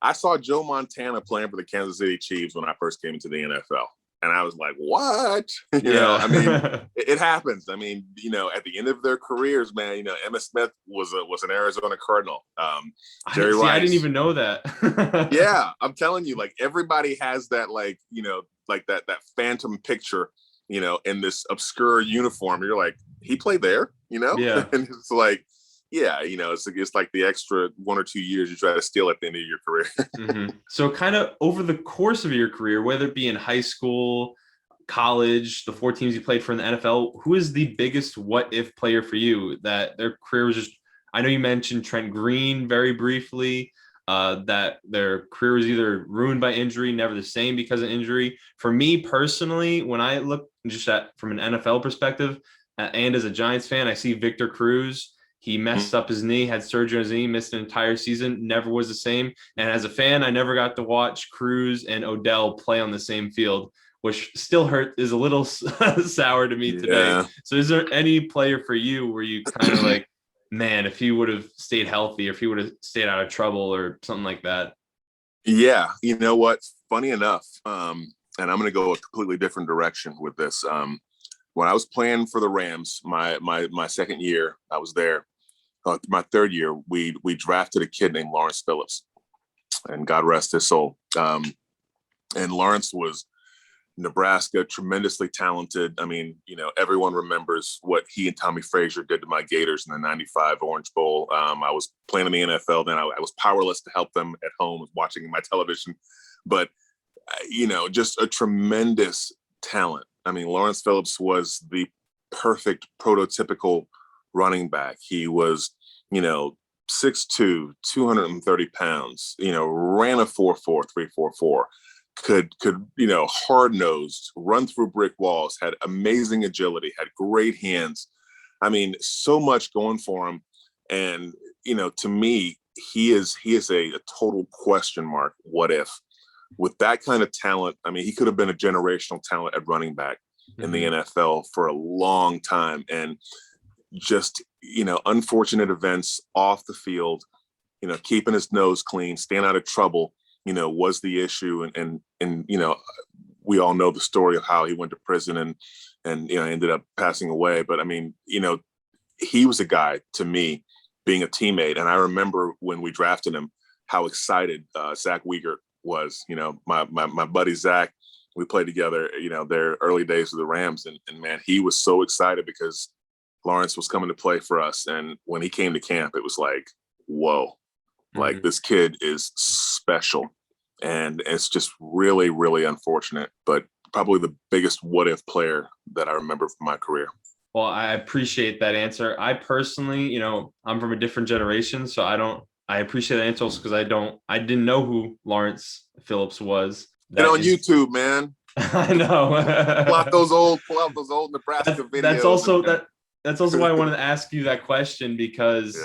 I saw Joe Montana playing for the Kansas City Chiefs when I first came into the NFL. And I was like, what? It happens. I mean, at the end of their careers, man, Emmitt Smith was an Arizona Cardinal. Jerry Rice. I didn't even know that. Yeah, I'm telling you, like, everybody has that, like that phantom picture, in this obscure uniform. You're like, he played there, Yeah. And it's like, it's like the extra 1 or 2 years you try to steal at the end of your career. So kind of over the course of your career, whether it be in high school, college, the 4 teams you played for in the NFL, who is the biggest what if player for you that their career was just, I know you mentioned Trent Green very briefly, that their career was either ruined by injury, never the same because of injury. For me personally, when I look just at from an NFL perspective, and as a Giants fan, I see Victor Cruz. He messed up his knee, had surgery on his knee, missed an entire season, never was the same. And as a fan, I never got to watch Cruz and Odell play on the same field, which still is a little sour to me today. So is there any player for you where you kind of like, man, if he would have stayed healthy, or if he would have stayed out of trouble or something like that? Yeah, you know what? Funny enough, and I'm going to go a completely different direction with this. When I was playing for the Rams, my second year, I was there. My third year, we drafted a kid named Lawrence Phillips, and God rest his soul. And Lawrence was Nebraska, tremendously talented. I mean, you know, everyone remembers what he and Tommy Frazier did to my Gators in the '95 Orange Bowl. I was playing in the NFL then. I was powerless to help them at home, watching my television. But, you know, just a tremendous talent. I mean, Lawrence Phillips was the perfect prototypical running back. He was, you know, 6'2", 230 pounds, you know, ran a 4.4, 3.44, could, you know, hard-nosed, run through brick walls, had amazing agility, had great hands. I mean, so much going for him. And, you know, to me, he is a total question mark. What if? With that kind of talent, I mean, he could have been a generational talent at running back in the NFL for a long time. And just, you know, unfortunate events off the field, you know, keeping his nose clean, staying out of trouble, you know, was the issue. And you know, we all know the story of how he went to prison and you know, ended up passing away. But I mean, you know, he was a guy to me being a teammate. And I remember when we drafted him, how excited Zach Weger was. You know, my buddy Zach, we played together, you know, their early days of the Rams. And man, he was so excited because Lawrence was coming to play for us. And when he came to camp, it was like, whoa, like this kid is special. And it's just really, really unfortunate, but probably the biggest what if player that I remember from my career. Well, I appreciate that answer. I personally, you know, I'm from a different generation, so I appreciate the answer because I didn't know who Lawrence Phillips was. Get on YouTube, man. I know. pull out those old Nebraska videos. That's also why I wanted to ask you that question, because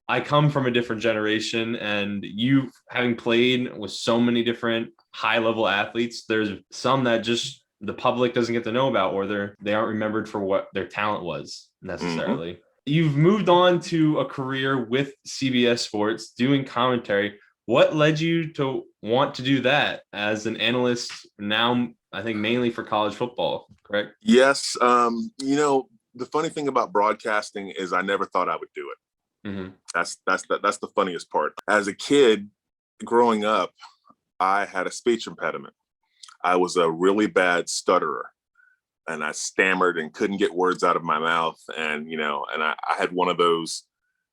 I come from a different generation, and you having played with so many different high-level athletes, there's some that just the public doesn't get to know about, or they aren't remembered for what their talent was necessarily. You've moved on to a career with CBS Sports doing commentary. What led you to want to do that as an analyst now, I think mainly for college football, correct? Yes. You know, the funny thing about broadcasting is I never thought I would do it. That's the funniest part. As a kid growing up, I had a speech impediment. I was a really bad stutterer, and I stammered and couldn't get words out of my mouth. And, you know, and I had one of those,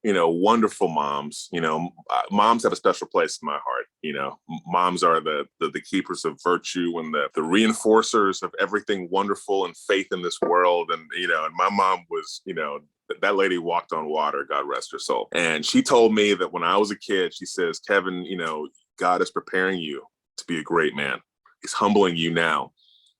you know, wonderful moms. You know, moms have a special place in my heart. You know, moms are the keepers of virtue and the reinforcers of everything wonderful and faith in this world. And, you know, and my mom was, you know, that lady walked on water, God rest her soul. And she told me that when I was a kid, she says, Kevin, you know, God is preparing you to be a great man. He's humbling you now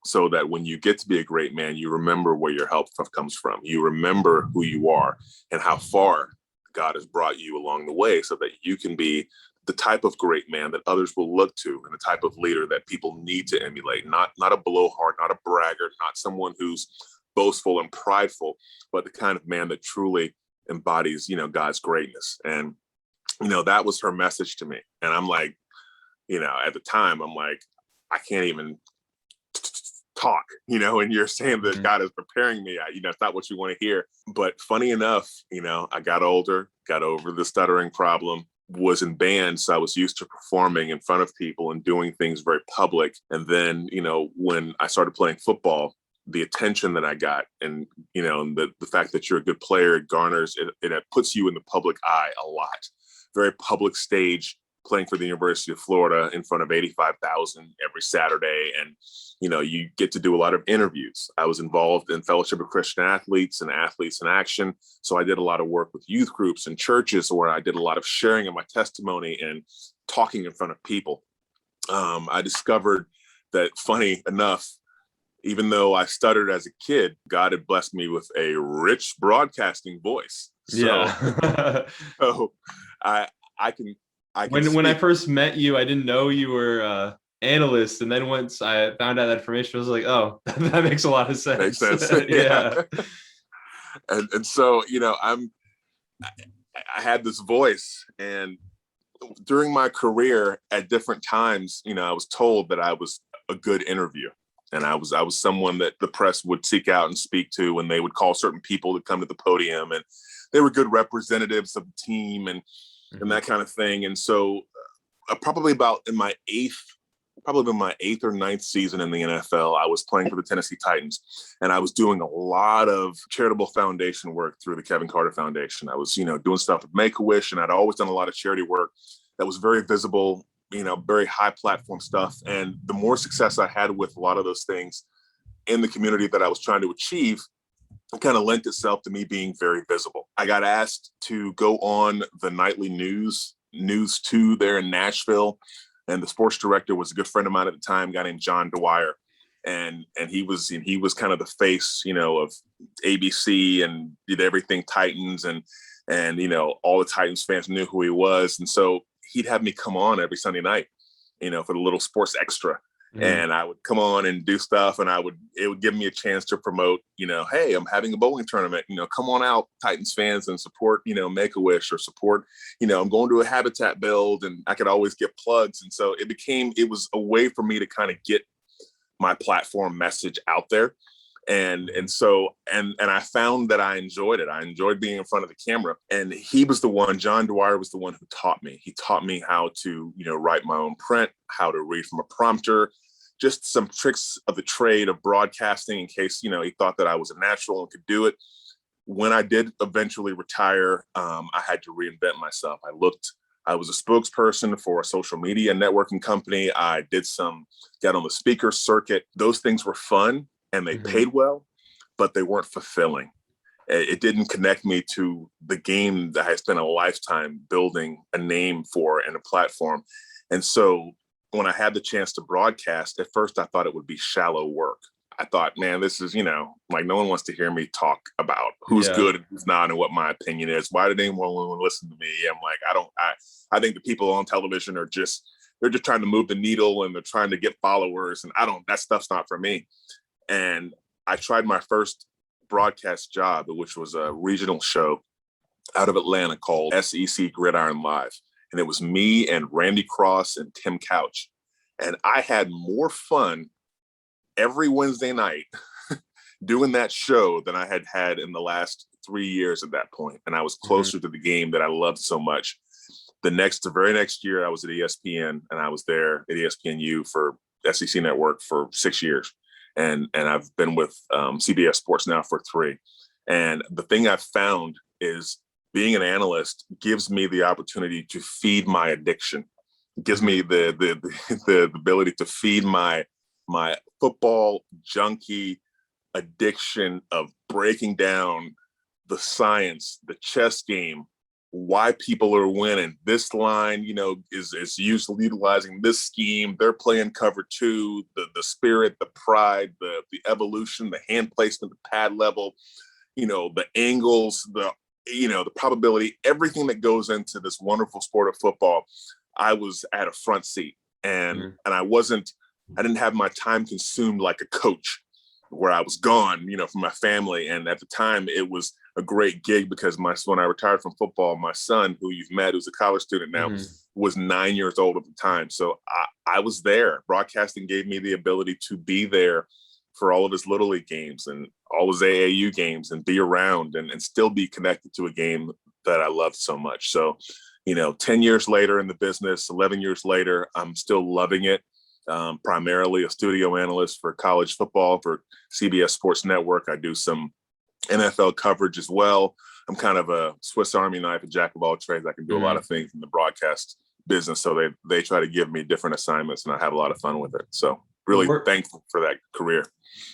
so that when you get to be a great man, you remember where your help comes from. You remember who you are and how far God has brought you along the way so that you can be the type of great man that others will look to and the type of leader that people need to emulate. Not a blowhard, not a braggart, not someone who's boastful and prideful, but the kind of man that truly embodies, you know, God's greatness. And, you know, that was her message to me. And I'm like, you know, at the time, I'm like, I can't even talk, you know, and you're saying that God is preparing me. You know, it's not what you want to hear. But funny enough, you know, I got older, got over the stuttering problem, was in bands. So I was used to performing in front of people and doing things very public. And then, you know, when I started playing football, the attention that I got and, you know, and the fact that you're a good player, it garners, it puts you in the public eye a lot. Very public stage playing for the University of Florida in front of 85,000 every Saturday. And, you get to do a lot of interviews. I was involved in Fellowship of Christian Athletes and Athletes in Action. So I did a lot of work with youth groups and churches where I did a lot of sharing of my testimony and talking in front of people. I discovered that, funny enough, even though I stuttered as a kid, God had blessed me with a rich broadcasting voice. Yeah. So I can when I first met you, I didn't know you were analyst, and then once I found out that information, I was like, oh, that makes a lot of sense. Makes sense. Yeah. And so, I had this voice, and during my career at different times, I was told that I was a good interview. And I was someone that the press would seek out and speak to, and they would call certain people to come to the podium, and they were good representatives of the team and that kind of thing. And so probably in my eighth or ninth season in the NFL, I was playing for the Tennessee Titans, and I was doing a lot of charitable foundation work through the Kevin Carter Foundation. I was, doing stuff with Make-A-Wish, and I'd always done a lot of charity work that was very visible, very high platform stuff. And the more success I had with a lot of those things in the community that I was trying to achieve, it kind of lent itself to me being very visible. I got asked to go on the nightly news 2 there in Nashville. And the sports director was a good friend of mine at the time, a guy named John Dwyer. And he was kind of the face, of ABC, and did everything Titans, and all the Titans fans knew who he was. And so he'd have me come on every Sunday night, for the little sports extra. And I would come on and do stuff, and it would give me a chance to promote, hey, I'm having a bowling tournament, come on out, Titans fans, and support, Make-A-Wish, or support, I'm going to a habitat build, and I could always get plugs. And so it was a way for me to kind of get my platform message out there. And so I found that I enjoyed it. I enjoyed being in front of the camera. And John Dwyer was the one who taught me. He taught me how to, write my own print, how to read from a prompter, just some tricks of the trade of broadcasting in case, he thought that I was a natural and could do it. When I did eventually retire, I had to reinvent myself. I was a spokesperson for a social media networking company. I got on the speaker circuit. Those things were fun, and they paid well, but they weren't fulfilling. It didn't connect me to the game that I spent a lifetime building a name for and a platform. And so when I had the chance to broadcast, at first I thought it would be shallow work. I thought, man, this is, like, no one wants to hear me talk about who's good and who's not and what my opinion is. Why did anyone want to listen to me? I'm like, I think the people on television they're just trying to move the needle, and they're trying to get followers. And that stuff's not for me. And I tried my first broadcast job, which was a regional show out of Atlanta called SEC Gridiron Live. And it was me and Randy Cross and Tim Couch. And I had more fun every Wednesday night doing that show than I had had in the last 3 years at that point. And I was closer to the game that I loved so much. The very next year, I was at ESPN, and I was there at ESPNU for SEC Network for 6 years. And I've been with CBS Sports now for 3. And the thing I've found is being an analyst gives me the opportunity to feed my addiction. It gives me the ability to feed my football junkie addiction of breaking down the science, the chess game, why people are winning. This line, is utilizing this scheme. They're playing cover 2, the spirit, the pride, the evolution, the hand placement, the pad level, the angles, the probability, everything that goes into this wonderful sport of football. I was at a front seat, and I didn't have my time consumed like a coach, where I was gone, from my family. And at the time, it was a great gig because when I retired from football, my son, who you've met, who's a college student now, was 9 years old at the time. So I was there. Broadcasting gave me the ability to be there for all of his Little League games and all his AAU games, and be around and still be connected to a game that I loved so much. So, 10 years later in the business, 11 years later, I'm still loving it. Primarily a studio analyst for college football for CBS Sports Network. I do some NFL coverage as well. I'm kind of a Swiss Army knife, a jack of all trades. I can do a lot of things in the broadcast business. So they try to give me different assignments, and I have a lot of fun with it. So really thankful for that career.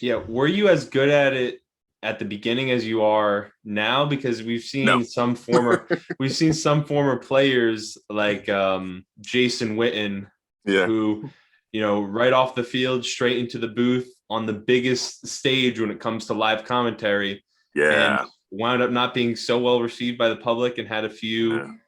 Yeah. Were you as good at it at the beginning as you are now? Because we've seen some former players like Jason Witten, who, right off the field, straight into the booth on the biggest stage when it comes to live commentary. Yeah. And wound up not being so well received by the public and had a few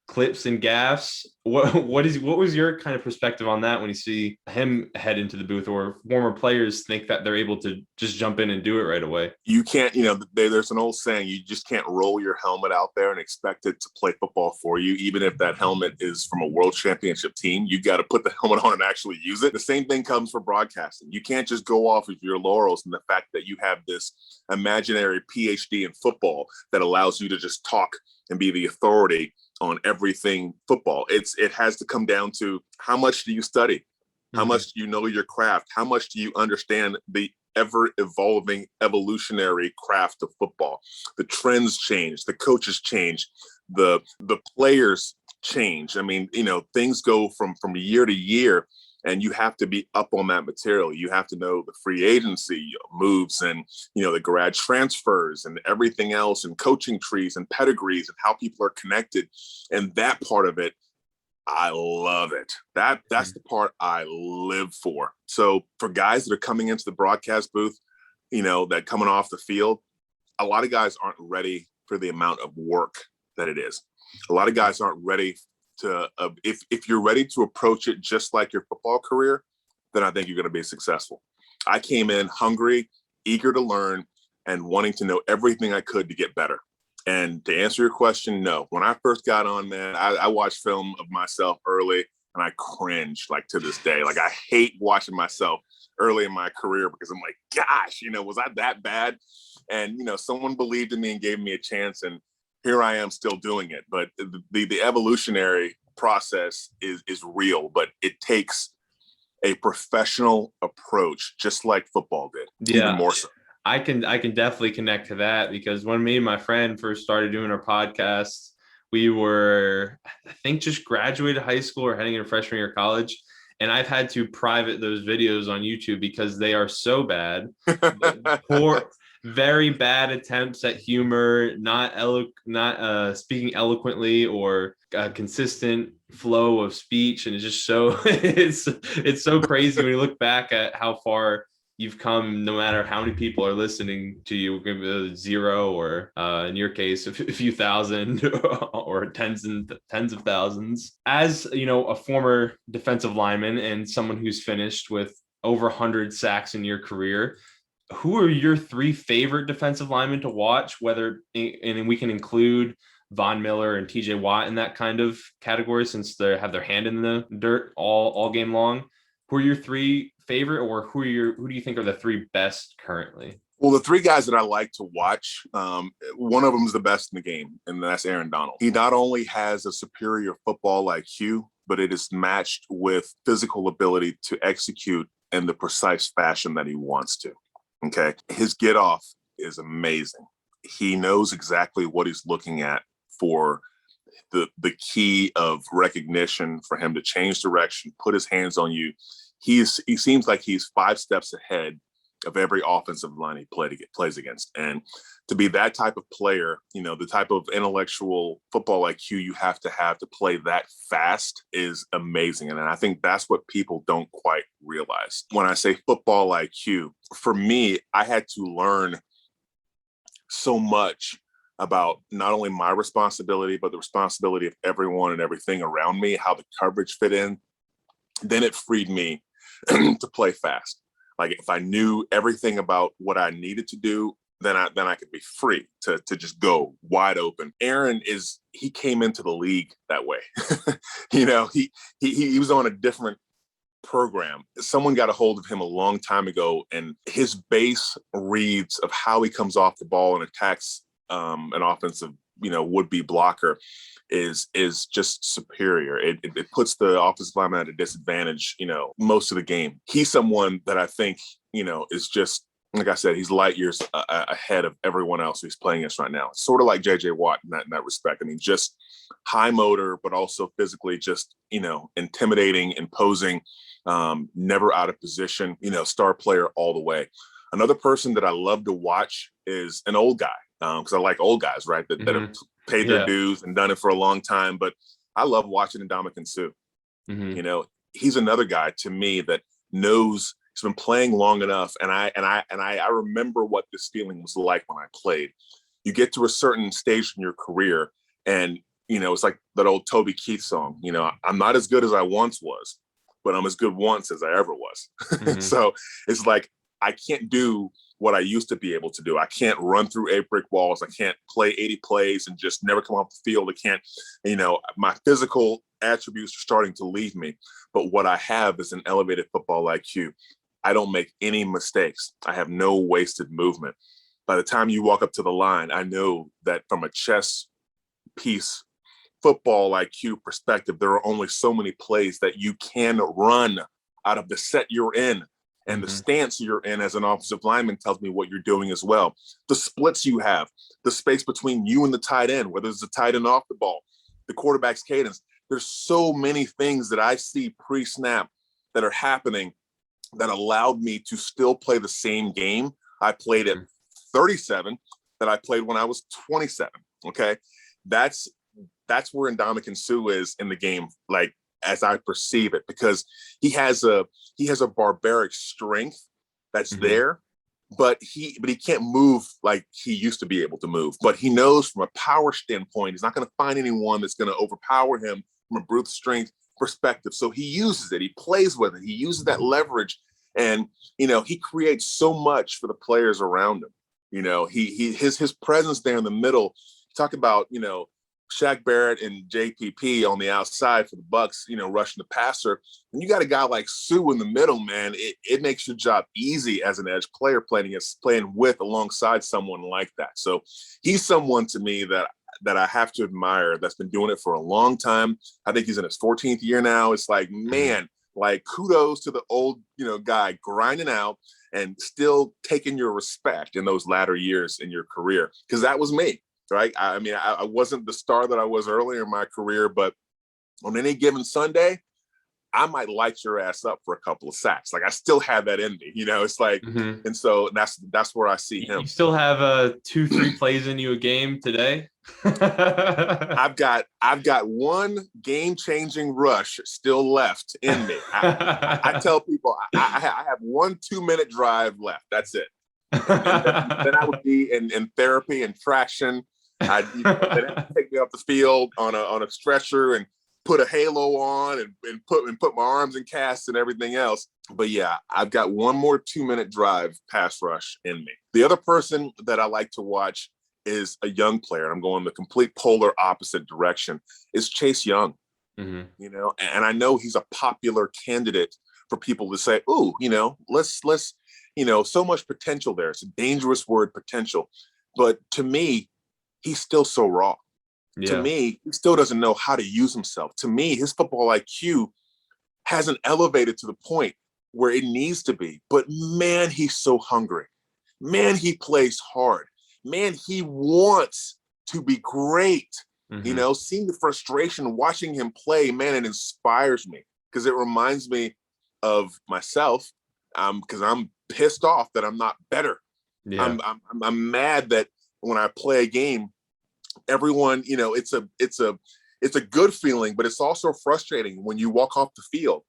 clips and gaffes. What was your kind of perspective on that when you see him head into the booth, or former players think that they're able to just jump in and do it right away? You can't, there's an old saying, you just can't roll your helmet out there and expect it to play football for you. Even if that helmet is from a world championship team, you got to put the helmet on and actually use it. The same thing comes for broadcasting. You can't just go off of your laurels and the fact that you have this imaginary PhD in football that allows you to just talk and be the authority on everything football. It has to come down to, how much do you study? How much do you know your craft? How much do you understand the ever-evolving, evolutionary craft of football? The trends change, the coaches change, the players change. I mean, things go from year to year, and you have to be up on that material. You have to know the free agency moves and, the grad transfers and everything else, and coaching trees and pedigrees and how people are connected. And that part of it, I love it. That's the part I live for. So for guys that are coming into the broadcast booth, that coming off the field, a lot of guys aren't ready for the amount of work that it is. A lot of guys aren't ready to, if you're ready to approach it just like your football career, then I think you're going to be successful. I came in hungry, eager to learn, and wanting to know everything I could to get better. And to answer your question, no. When I first got on, man, I watched film of myself early, and I cringed, like, to this day. Like, I hate watching myself early in my career because I'm like, gosh, was I that bad? And, someone believed in me and gave me a chance, and here I am still doing it. But the evolutionary process is real, but it takes a professional approach, just like football did, even more so. I can definitely connect to that, because when me and my friend first started doing our podcast, we were, I think, just graduated high school or heading into freshman year of college. And I've had to private those videos on YouTube because they are so bad. Poor, very bad attempts at humor, not speaking eloquently or a consistent flow of speech. And it's just so, it's so crazy when you look back at how far you've come, no matter how many people are listening to you, 0 or in your case, a few thousand or tens of thousands. As a former defensive lineman and someone who's finished with over 100 sacks in your career, who are your 3 favorite defensive linemen to watch? And we can include Von Miller and TJ Watt in that kind of category, since they have their hand in the dirt all game long. Who are your 3 favorite, or who do you think are the 3 best currently? Well, the 3 guys that I like to watch, one of them is the best in the game, and that's Aaron Donald. He not only has a superior football IQ, but it is matched with physical ability to execute in the precise fashion that he wants to. Okay. His get off is amazing. He knows exactly what he's looking at for the key of recognition, for him to change direction, put his hands on you. He seems like he's 5 steps ahead of every offensive line he plays against. And to be that type of player, the type of intellectual football IQ you have to play that fast is amazing. And I think that's what people don't quite realize. When I say football IQ, for me, I had to learn so much about not only my responsibility, but the responsibility of everyone and everything around me, how the coverage fit in. Then it freed me to play fast. Like, if I knew everything about what I needed to do, then I could be free to just go wide open. Aaron he came into the league that way. He was on a different program. Someone got a hold of him a long time ago, and his base reads of how he comes off the ball and attacks an offensive, would-be blocker is just superior. It puts the offensive lineman at a disadvantage, most of the game. He's someone that I think, is just, like I said, he's light years ahead of everyone else who's playing us right now. Sort of like JJ Watt in that respect. I mean, just high motor, but also physically just, intimidating, imposing, never out of position, star player all the way. Another person that I love to watch is an old guy, because I like old guys, right, that have paid their dues and done it for a long time. But I love watching Ndamukong Suh. He's another guy to me that knows he's been playing long enough. And I remember what this feeling was like when I played. You get to a certain stage in your career and, it's like that old Toby Keith song, I'm not as good as I once was, but I'm as good once as I ever was. So it's like, I can't do what I used to be able to do. I can't run through 8 brick walls. I can't play 80 plays and just never come off the field. I can't, my physical attributes are starting to leave me. But what I have is an elevated football IQ. I don't make any mistakes. I have no wasted movement. By the time you walk up to the line, I know that from a chess piece football IQ perspective, there are only so many plays that you can run out of the set you're in. And the stance you're in as an offensive lineman tells me what you're doing as well. The splits you have, the space between you and the tight end, whether it's the tight end off the ball, the quarterback's cadence. There's so many things that I see pre-snap that are happening that allowed me to still play the same game I played at 37 that I played when I was 27. Okay. That's where Ndamukong Suh is in the game, like, as I perceive it, because he has a barbaric strength that's there, but he can't move like he used to be able to move. But he knows from a power standpoint, he's not going to find anyone that's going to overpower him from a brute strength perspective. So he uses it, he plays with it, he uses that leverage, and he creates so much for the players around him. His presence there in the middle. Talk about Shaq Barrett and JPP on the outside for the Bucs, rushing the passer. And you got a guy like Suh in the middle, man. It makes your job easy as an edge player playing with alongside someone like that. So he's someone to me that I have to admire, that's been doing it for a long time. I think he's in his 14th year now. It's like, man, like, kudos to the old, guy grinding out and still taking your respect in those latter years in your career. Because that was me. Right. I mean, I wasn't the star that I was earlier in my career, but on any given Sunday, I might light your ass up for a couple of sacks. Like, I still have that in me, it's like, and so that's where I see him. You still have 2-3 plays in you a game today? I've got one game-changing rush still left in me. I tell people I have 1 2-minute drive left. That's it. And then I would be in therapy and traction. They'd have to take me off the field on a stretcher and put a halo on and put my arms in casts and everything else. But yeah, I've got 1 more 2-minute drive pass rush in me. The other person that I like to watch is a young player. I'm going the complete polar opposite direction. Is Chase Young. And I know he's a popular candidate for people to say, "Ooh, let's so much potential there." It's a dangerous word, potential. But to me, he's still so raw. To me, he still doesn't know how to use himself. To me, his football IQ hasn't elevated to the point where it needs to be. But man, he's so hungry. Man, he plays hard. Man, he wants to be great. Seeing the frustration, watching him play, man, it inspires me, because it reminds me of myself. Because I'm pissed off that I'm not better. I'm mad that when I play a game, everyone, it's a good feeling, but it's also frustrating when you walk off the field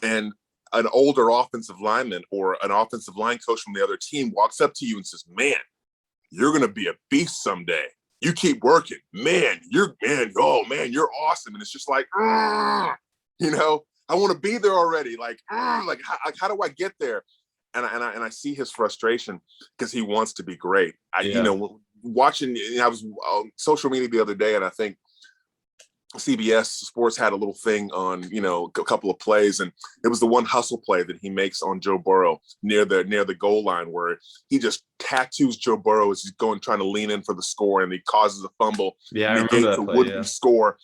and an older offensive lineman or an offensive line coach from the other team walks up to you and says, "Man, you're going to be a beast someday. You keep working, man. You're awesome." And it's just like, I want to be there already. How do I get there? And I see his frustration because he wants to be great. Watching, I was on social media the other day, and I think CBS Sports had a little thing on, a couple of plays, and it was the one hustle play that he makes on Joe Burrow near the goal line, where he just tattoos Joe Burrow as he's trying to lean in for the score, and he causes a fumble, negates the would-be score.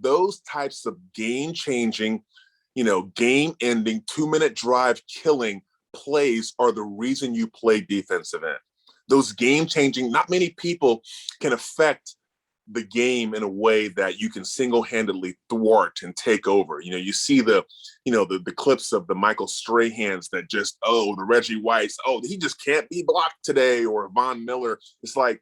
Those types of game-changing, game-ending, 2-minute drive killing plays are the reason you play defensive end. Those game-changing, not many people can affect the game in a way that you can single-handedly thwart and take over. You see the clips of the Michael Strahans that just, the Reggie Whites, he just can't be blocked today, or Von Miller. It's like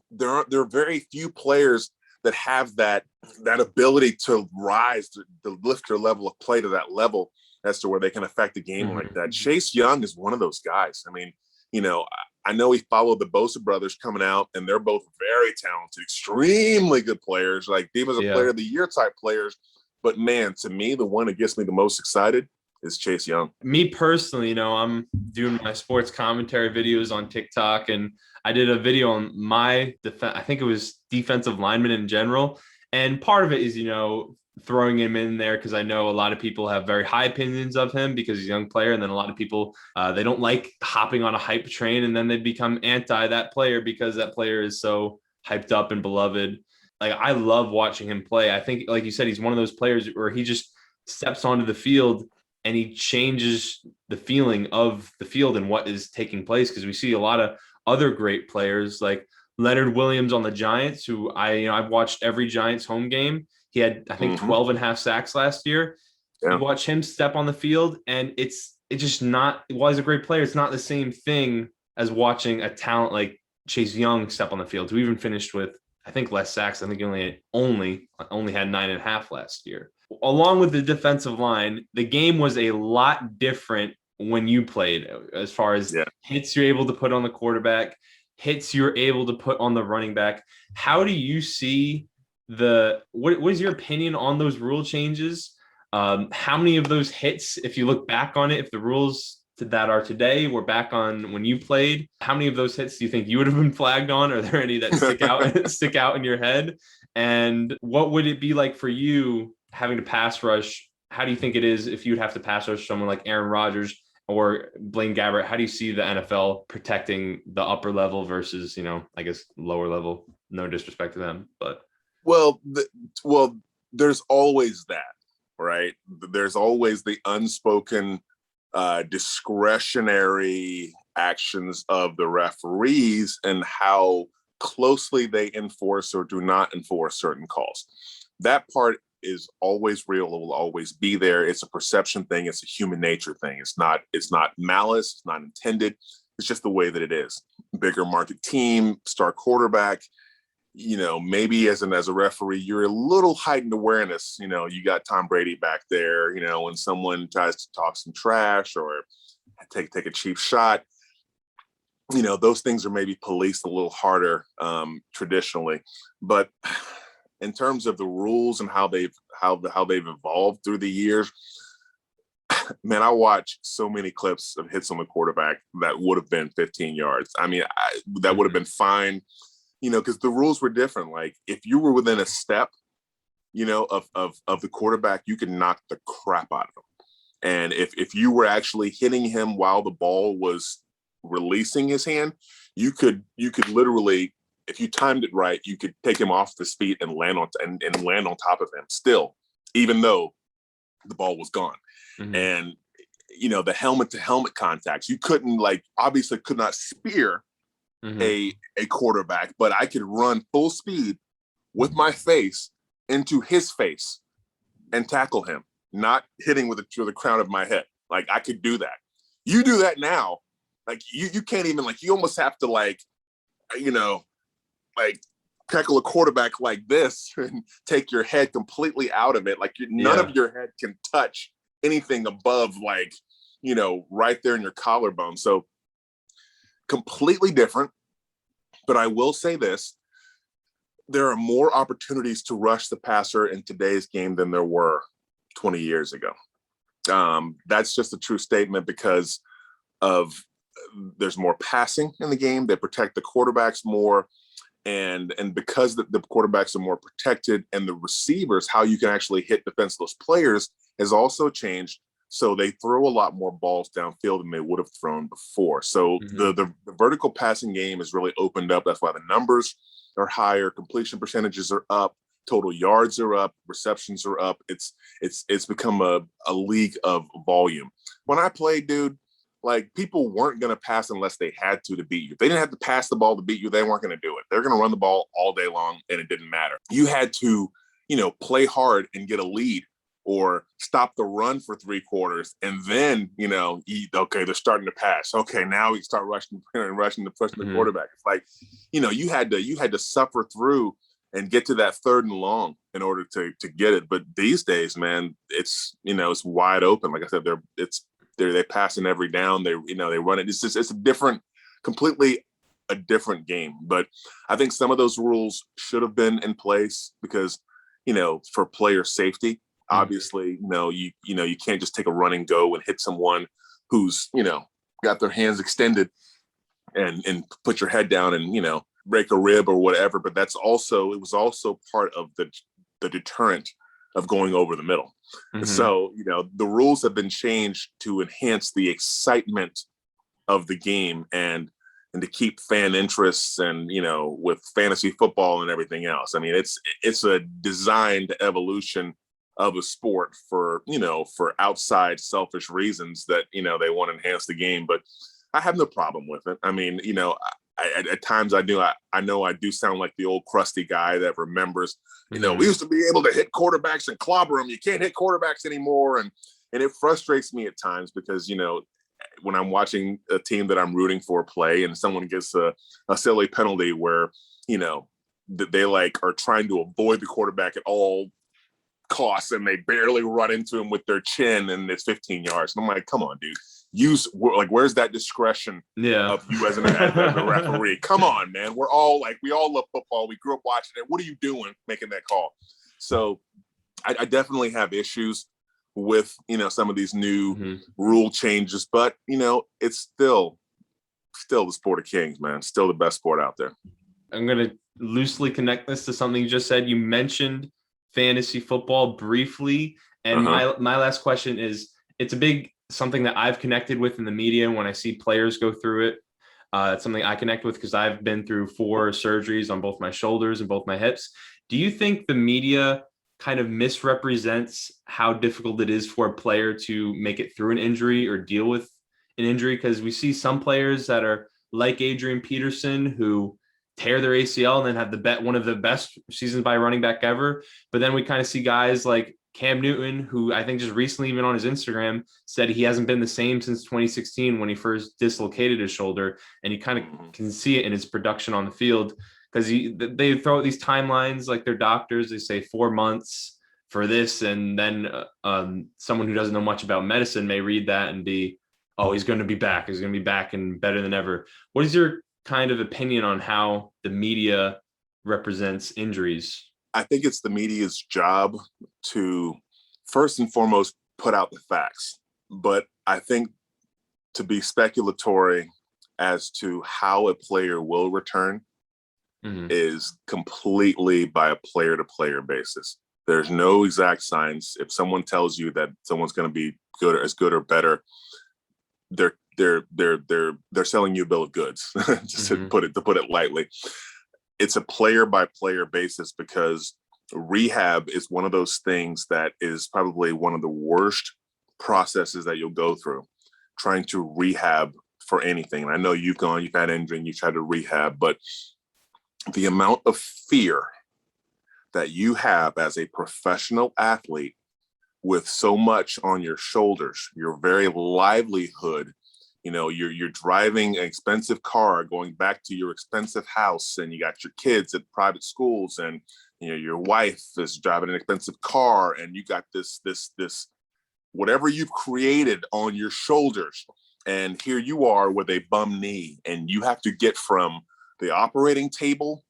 there are very few players that have that ability to rise, to lift their level of play to that level as to where they can affect the game like that. Chase Young is one of those guys. I mean, I know he followed the Bosa brothers coming out, and they're both very talented, extremely good players, like Defensive Player of the Year type players. But man, to me, the one that gets me the most excited is Chase Young. Me personally, I'm doing my sports commentary videos on TikTok, and I did a video on my I think it was defensive linemen in general. And part of it is, throwing him in there because I know a lot of people have very high opinions of him because he's a young player. And then a lot of people, they don't like hopping on a hype train, and then they become anti that player because that player is so hyped up and beloved. Like, I love watching him play. I think, like you said, he's one of those players where he just steps onto the field and he changes the feeling of the field and what is taking place. Because we see a lot of other great players like Leonard Williams on the Giants, who I've watched every Giants home game. He had, I think, 12 and a half sacks last year. Yeah. You watch him step on the field, and it's just not, while he's a great player, it's not the same thing as watching a talent like Chase Young step on the field, who even finished with, I think, less sacks. I think he only had 9.5 last year. Along with the defensive line, the game was a lot different when you played, as far as hits you're able to put on the quarterback, hits you're able to put on the running back. How do you see what is your opinion on those rule changes? How many of those hits, if you look back on it, if the rules that are today were back on when you played, how many of those hits do you think you would have been flagged on? Are there any that stick out in your head? And what would it be like for you having to pass rush? How do you think it is if you'd have to pass rush someone like Aaron Rodgers or Blaine Gabbert? How do you see the NFL protecting the upper level versus, I guess, lower level? No disrespect to them, but well, there's always that, right? There's always the unspoken discretionary actions of the referees and how closely they enforce or do not enforce certain calls. That part is always real. It will always be there. It's a perception thing. It's a human nature thing. It's not malice. It's not intended. It's just the way that it is. Bigger market team, star quarterback. Maybe as a referee, you're a little heightened awareness. You got Tom Brady back there, when someone tries to talk some trash or take a cheap shot, those things are maybe policed a little harder traditionally. But in terms of the rules and how they've evolved through the years, man, I watched so many clips of hits on the quarterback that would have been 15 yards. I mean, that would have been fine. Because the rules were different. Like, if you were within a step, of the quarterback, you could knock the crap out of him. And if you were actually hitting him while the ball was releasing his hand, you could literally, if you timed it right, you could take him off his feet and land on top of him still, even though the ball was gone. Mm-hmm. And the helmet to helmet contacts, you couldn't obviously could not spear a quarterback, but I could run full speed with my face into his face and tackle him, not hitting with the crown of my head. Like, I could do that. You do that now, you can't even, you almost have to tackle a quarterback like this and take your head completely out of it. None of your head can touch anything above right there in your collarbone. So completely different. But I will say this, there are more opportunities to rush the passer in today's game than there were 20 years ago. That's just a true statement because there's more passing in the game. They protect the quarterbacks more. And because the quarterbacks are more protected, and the receivers, how you can actually hit defenseless players, has also changed. So they throw a lot more balls downfield than they would have thrown before. So the vertical passing game is really opened up. That's why the numbers are higher. Completion percentages are up. Total yards are up. Receptions are up. It's become a league of volume. When I played, dude, like people weren't going to pass unless they had to beat you. If they didn't have to pass the ball to beat you, they weren't going to do it. They're going to run the ball all day long, and it didn't matter. You had to, play hard and get a lead or stop the run for 3 quarters. And then, okay, they're starting to pass. Okay, now we start rushing to push the quarterback. It's like, you had to suffer through and get to that 3rd and long in order to get it. But these days, man, it's wide open. Like I said, they're passing every down. They run it. It's completely a different game. But I think some of those rules should have been in place because, for player safety. Obviously, you can't just take a run and go and hit someone who's, got their hands extended and put your head down and, break a rib or whatever. But it was also part of the deterrent of going over the middle. Mm-hmm. So, the rules have been changed to enhance the excitement of the game and to keep fan interests and, with fantasy football and everything else. I mean, it's a designed evolution of a sport for outside selfish reasons that, they want to enhance the game, but I have no problem with it. I mean, at times I know I do sound like the old crusty guy that remembers, we used to be able to hit quarterbacks and clobber them. You can't hit quarterbacks anymore. And it frustrates me at times because, when I'm watching a team that I'm rooting for play and someone gets a silly penalty where, they are trying to avoid the quarterback at all costs and they barely run into him with their chin and it's 15 yards. And I'm like, come on, dude. Where's that discretion of you as a referee? Come on, man. We all love football. We grew up watching it. What are you doing making that call? So I definitely have issues with, some of these new rule changes, but it's still the sport of kings, man. Still the best sport out there. I'm going to loosely connect this to something you just said. You mentioned fantasy football briefly. And my last question is, it's something that I've connected with in the media when I see players go through it. It's something I connect with because I've been through 4 surgeries on both my shoulders and both my hips. Do you think the media kind of misrepresents how difficult it is for a player to make it through an injury or deal with an injury? Because we see some players that are like Adrian Peterson who tear their ACL and then have one of the best seasons by running back ever. But then we kind of see guys like Cam Newton, who I think just recently, even on his Instagram, said he hasn't been the same since 2016 when he first dislocated his shoulder. And you kind of can see it in his production on the field because they throw out these timelines like their doctors. They say 4 months for this. And then someone who doesn't know much about medicine may read that and be, oh, he's going to be back. He's going to be back and better than ever. What is your kind of opinion on how the media represents injuries? I think it's the media's job to first and foremost put out the facts, but I think to be speculatory as to how a player will return is completely by a player to player basis. There's no exact science. If someone tells you that someone's going to be as good or better, they're selling you a bill of goods, just to put it lightly. It's a player by player basis because rehab is one of those things that is probably one of the worst processes that you'll go through, trying to rehab for anything. And I know you've had injury and you tried to rehab, but the amount of fear that you have as a professional athlete with so much on your shoulders, your very livelihood. You're driving an expensive car, going back to your expensive house, and you got your kids at private schools, and your wife is driving an expensive car, and you got this whatever you've created on your shoulders, and here you are with a bum knee, and you have to get from the operating table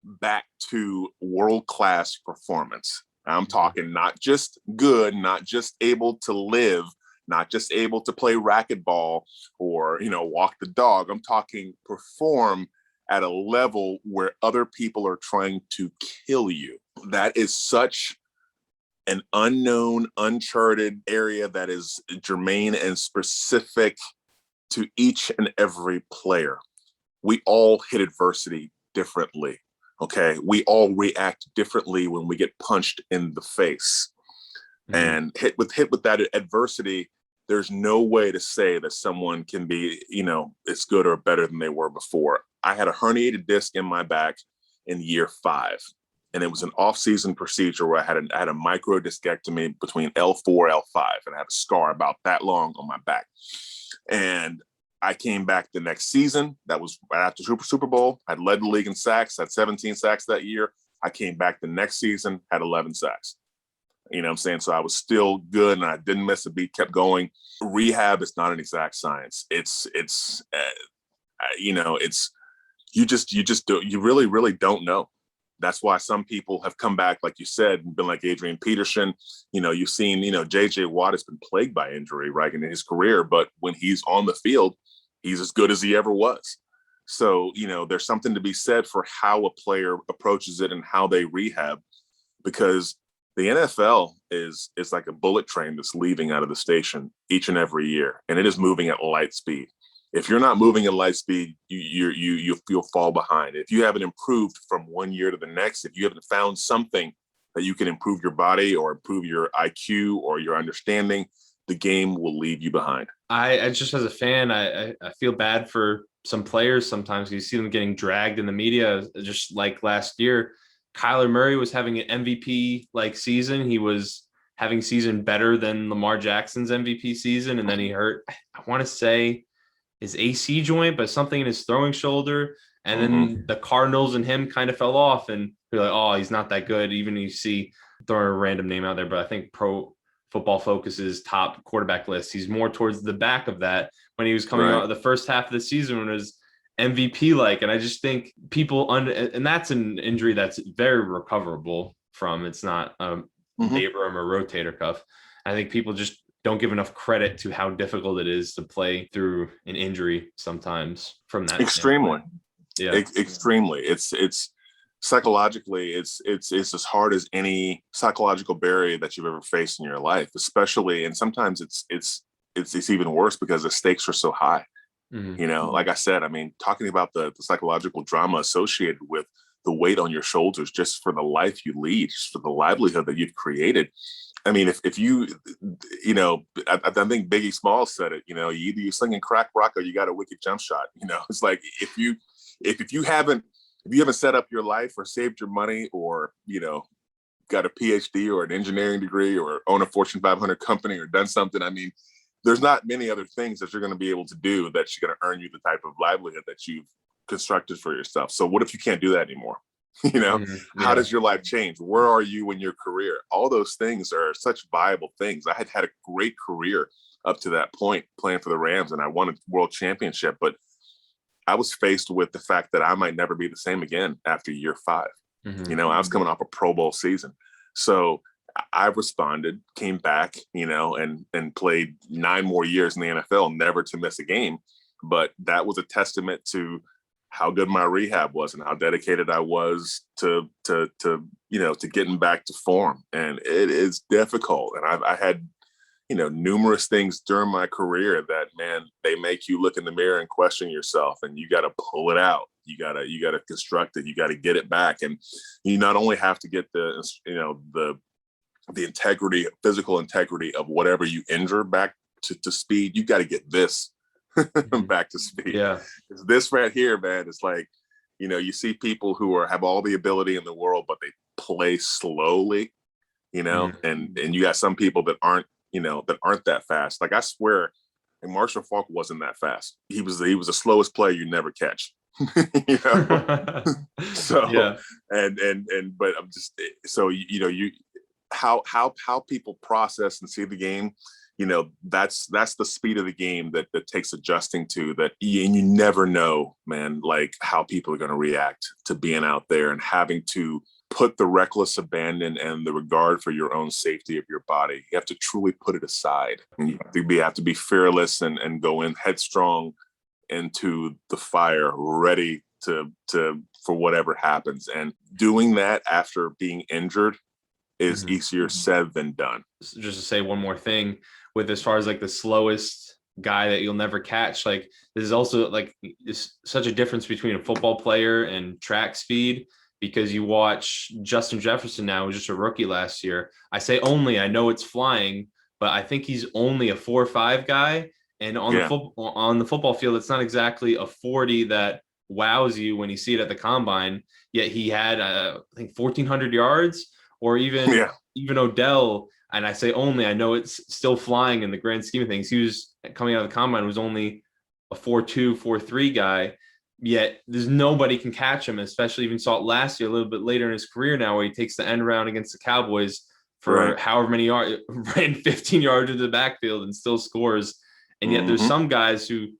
back to world-class performance. I'm talking not just good, not just able to live, not just able to play racquetball or, walk the dog. I'm talking perform at a level where other people are trying to kill you. That is such an unknown, uncharted area that is germane and specific to each and every player. We all hit adversity differently. Okay. We all react differently when we get punched in the face. And hit with that adversity, there's no way to say that someone can be, as good or better than they were before. I had a herniated disc in my back in year 5. And it was an off-season procedure where I had a micro discectomy between L4, L5, and I had a scar about that long on my back. And I came back the next season. That was right after Super Bowl. I led the league in sacks, had 17 sacks that year. I came back the next season, had 11 sacks. You know what I'm saying? So I was still good and I didn't miss a beat, kept going. Rehab is not an exact science. You really, really don't know. That's why some people have come back, like you said, and been like Adrian Peterson. You've seen, JJ Watt has been plagued by injury, right, in his career. But when he's on the field, he's as good as he ever was. So, there's something to be said for how a player approaches it and how they rehab, because the NFL is like a bullet train that's leaving out of the station each and every year, and it is moving at light speed. If you're not moving at light speed, you'll fall behind. If you haven't improved from one year to the next, if you haven't found something that you can improve your body or improve your IQ or your understanding, the game will leave you behind. I just, as a fan, I feel bad for some players sometimes. You see them getting dragged in the media, just like last year. Kyler Murray was having an MVP like season. He was having season better than Lamar Jackson's MVP season, and then he hurt, I want to say, his AC joint, but something in his throwing shoulder. And then the Cardinals and him kind of fell off, and you're like, oh, he's not that good. Even you see, throwing a random name out there, but I think Pro Football Focus's top quarterback list, he's more towards the back of that when he was coming out of the first half of the season when it was MVP like. And I just think people and that's an injury that's very recoverable from. It's not labrum or rotator cuff. I think people just don't give enough credit to how difficult it is to play through an injury sometimes from that extremely standpoint. Yeah, extremely. It's psychologically, it's as hard as any psychological barrier that you've ever faced in your life, especially, and sometimes it's even worse because the stakes are so high. Like I said, I mean, talking about the psychological drama associated with the weight on your shoulders just for the life you lead, just for the livelihood that you've created. I mean, if you, I think Biggie Smalls said it, either you slinging crack rock or you got a wicked jump shot. It's like, if you haven't set up your life or saved your money or, got a PhD or an engineering degree or own a Fortune 500 company or done something, I mean, there's not many other things that you're going to be able to do that's going to earn you the type of livelihood that you've constructed for yourself. So what if you can't do that anymore? How does your life change? Where are you in your career? All those things are such viable things. I had a great career up to that point playing for the Rams, and I won a world championship, but I was faced with the fact that I might never be the same again after year 5. I was coming off a Pro Bowl season. So I responded, came back, and played 9 more years in the NFL, never to miss a game. But that was a testament to how good my rehab was and how dedicated I was to getting back to form. And it is difficult. And I had, numerous things during my career that, man, they make you look in the mirror and question yourself, and you got to pull it out. You got to construct it. You got to get it back. And you not only have to get the integrity, physical integrity of whatever you injure back to speed, you got to get this back to speed. Yeah. This right here, man, it's like, you see people who have all the ability in the world, but they play slowly, and you got some people that aren't that fast. Like, I swear, like, Marshall Faulk wasn't that fast. He was the slowest player you never catch. So, yeah. But I'm just, so, how people process and see the game, that's the speed of the game that takes adjusting to, and you never know, man, like how people are going to react to being out there and having to put the reckless abandon and the regard for your own safety of your body. You have to truly put it aside, and you have to be fearless and go in headstrong into the fire, ready to for whatever happens. And doing that after being injured is easier said than done. Just to say one more thing, with as far as like the slowest guy that you'll never catch, like this is also like it's such a difference between a football player and track speed, because you watch Justin Jefferson now, who's just a rookie last year. I say only, I know it's flying, but I think he's only a 4.5 guy. And on Yeah. on the football field, it's not exactly a 40 that wows you when you see it at the combine. Yet he had, I think, 1,400 yards, or even Yeah. Odell. And I say only, I know it's still flying in the grand scheme of things. He was coming out of the combine was only a 4.2, 4.3 guy. Yet there's nobody can catch him, especially even saw it last year, a little bit later in his career now, where he takes the end round against the Cowboys for however many yards, ran 15 yards into the backfield and still scores. And yet there's some guys who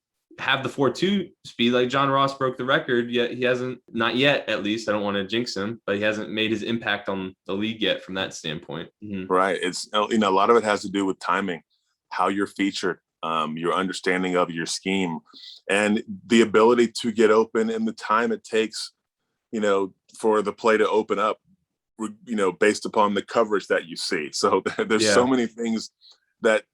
have the 4.2 speed, like John Ross broke the record, yet he hasn't, not yet at least, I don't want to jinx him, but he hasn't made his impact on the league yet from that standpoint. Right. It's, a lot of it has to do with timing, how you're featured, your understanding of your scheme, and the ability to get open in the time it takes, for the play to open up, based upon the coverage that you see. So there's so many things that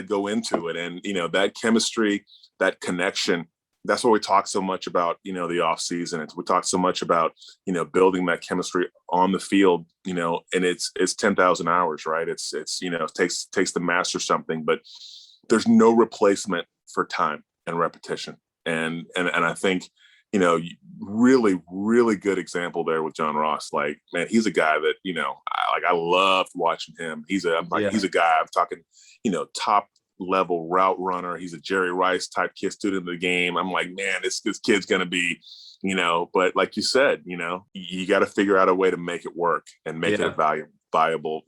go into it. And, that chemistry, that connection, that's what we talk so much about, the off season. We talk so much about, building that chemistry on the field, and it's 10,000 hours, right? It takes the master something, but there's no replacement for time and repetition. And I think, really, really good example there with John Ross. Like, man, he's a guy that, I loved watching him. He's a guy, I'm talking, top level route runner. He's a Jerry Rice type kid, student of the game. I'm like, man, this kid's going to be, but like you said, you got to figure out a way to make it work and make it a viable,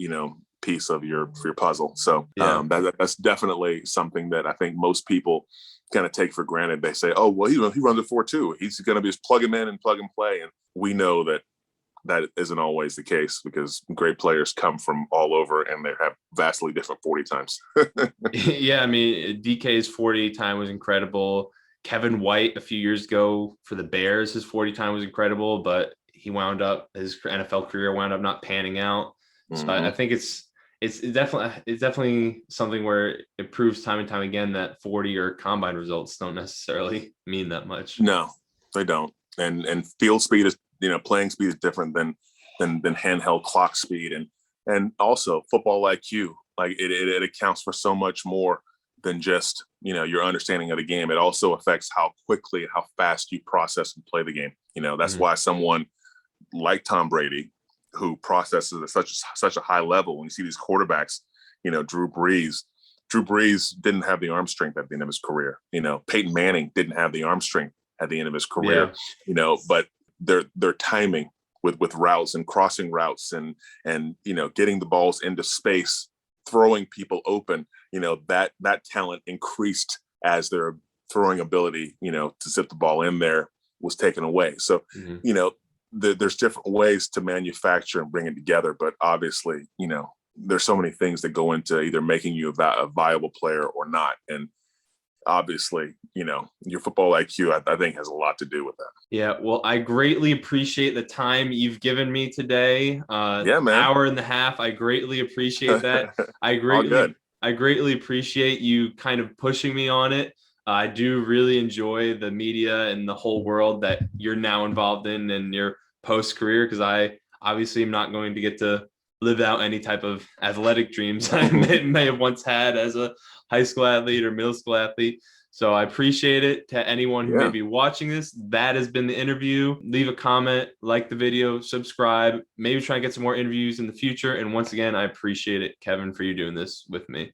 piece of your puzzle. So that's definitely something that I think most people kind of take for granted. They say, oh, well, he runs a 4.2. He's going to just plug him in and plug and play. And we know that isn't always the case, because great players come from all over and they have vastly different 40 times. Yeah. I mean, DK's 40 time was incredible. Kevin White a few years ago for the Bears, his 40 time was incredible, but his NFL career wound up not panning out. So I think it's definitely something where it proves time and time again that 40 or combine results don't necessarily mean that much. No, they don't. And field speed is, playing speed is different than handheld clock speed, and also football IQ. Like it accounts for so much more than just, your understanding of the game. It also affects how quickly, how fast you process and play the game. That's why someone like Tom Brady, who processes at such a high level, when you see these quarterbacks, Drew Brees didn't have the arm strength at the end of his career. Peyton Manning didn't have the arm strength at the end of his career. But their timing with routes and crossing routes and getting the balls into space, throwing people open, that talent increased as their throwing ability, to zip the ball in there was taken away. So, there's different ways to manufacture and bring it together, but obviously, there's so many things that go into either making you a viable player or not. And obviously, your football IQ, I think, has a lot to do with that. Yeah. Well, I greatly appreciate the time you've given me today. Man. Hour and a half. I greatly appreciate that. I greatly appreciate you kind of pushing me on it. I do really enjoy the media and the whole world that you're now involved in your post career, because I obviously am not going to get to live out any type of athletic dreams I may have once had as a high school athlete or middle school athlete. So I appreciate it. To anyone who may be watching this, that has been the interview. Leave a comment, like the video, subscribe, maybe try and get some more interviews in the future. And once again, I appreciate it, Kevin, for you doing this with me.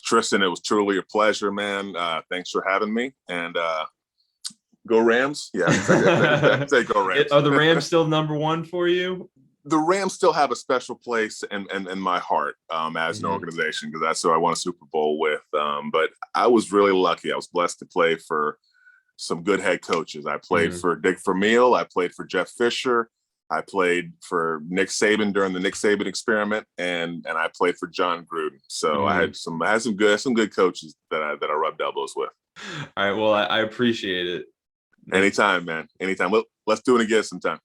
Tristan, it was truly a pleasure, man. Thanks for having me. And go Rams. Yeah, say go Rams. Are the Rams still number one for you? The Rams still have a special place in my heart as an organization, because that's who I won a Super Bowl with. But I was really lucky. I was blessed to play for some good head coaches. I played for Dick Vermeil. I played for Jeff Fisher. I played for Nick Saban during the Nick Saban experiment, and I played for John Gruden. So I had some good coaches that I rubbed elbows with. All right. Well, I appreciate it. Anytime, man. Anytime. Let's do it again sometime.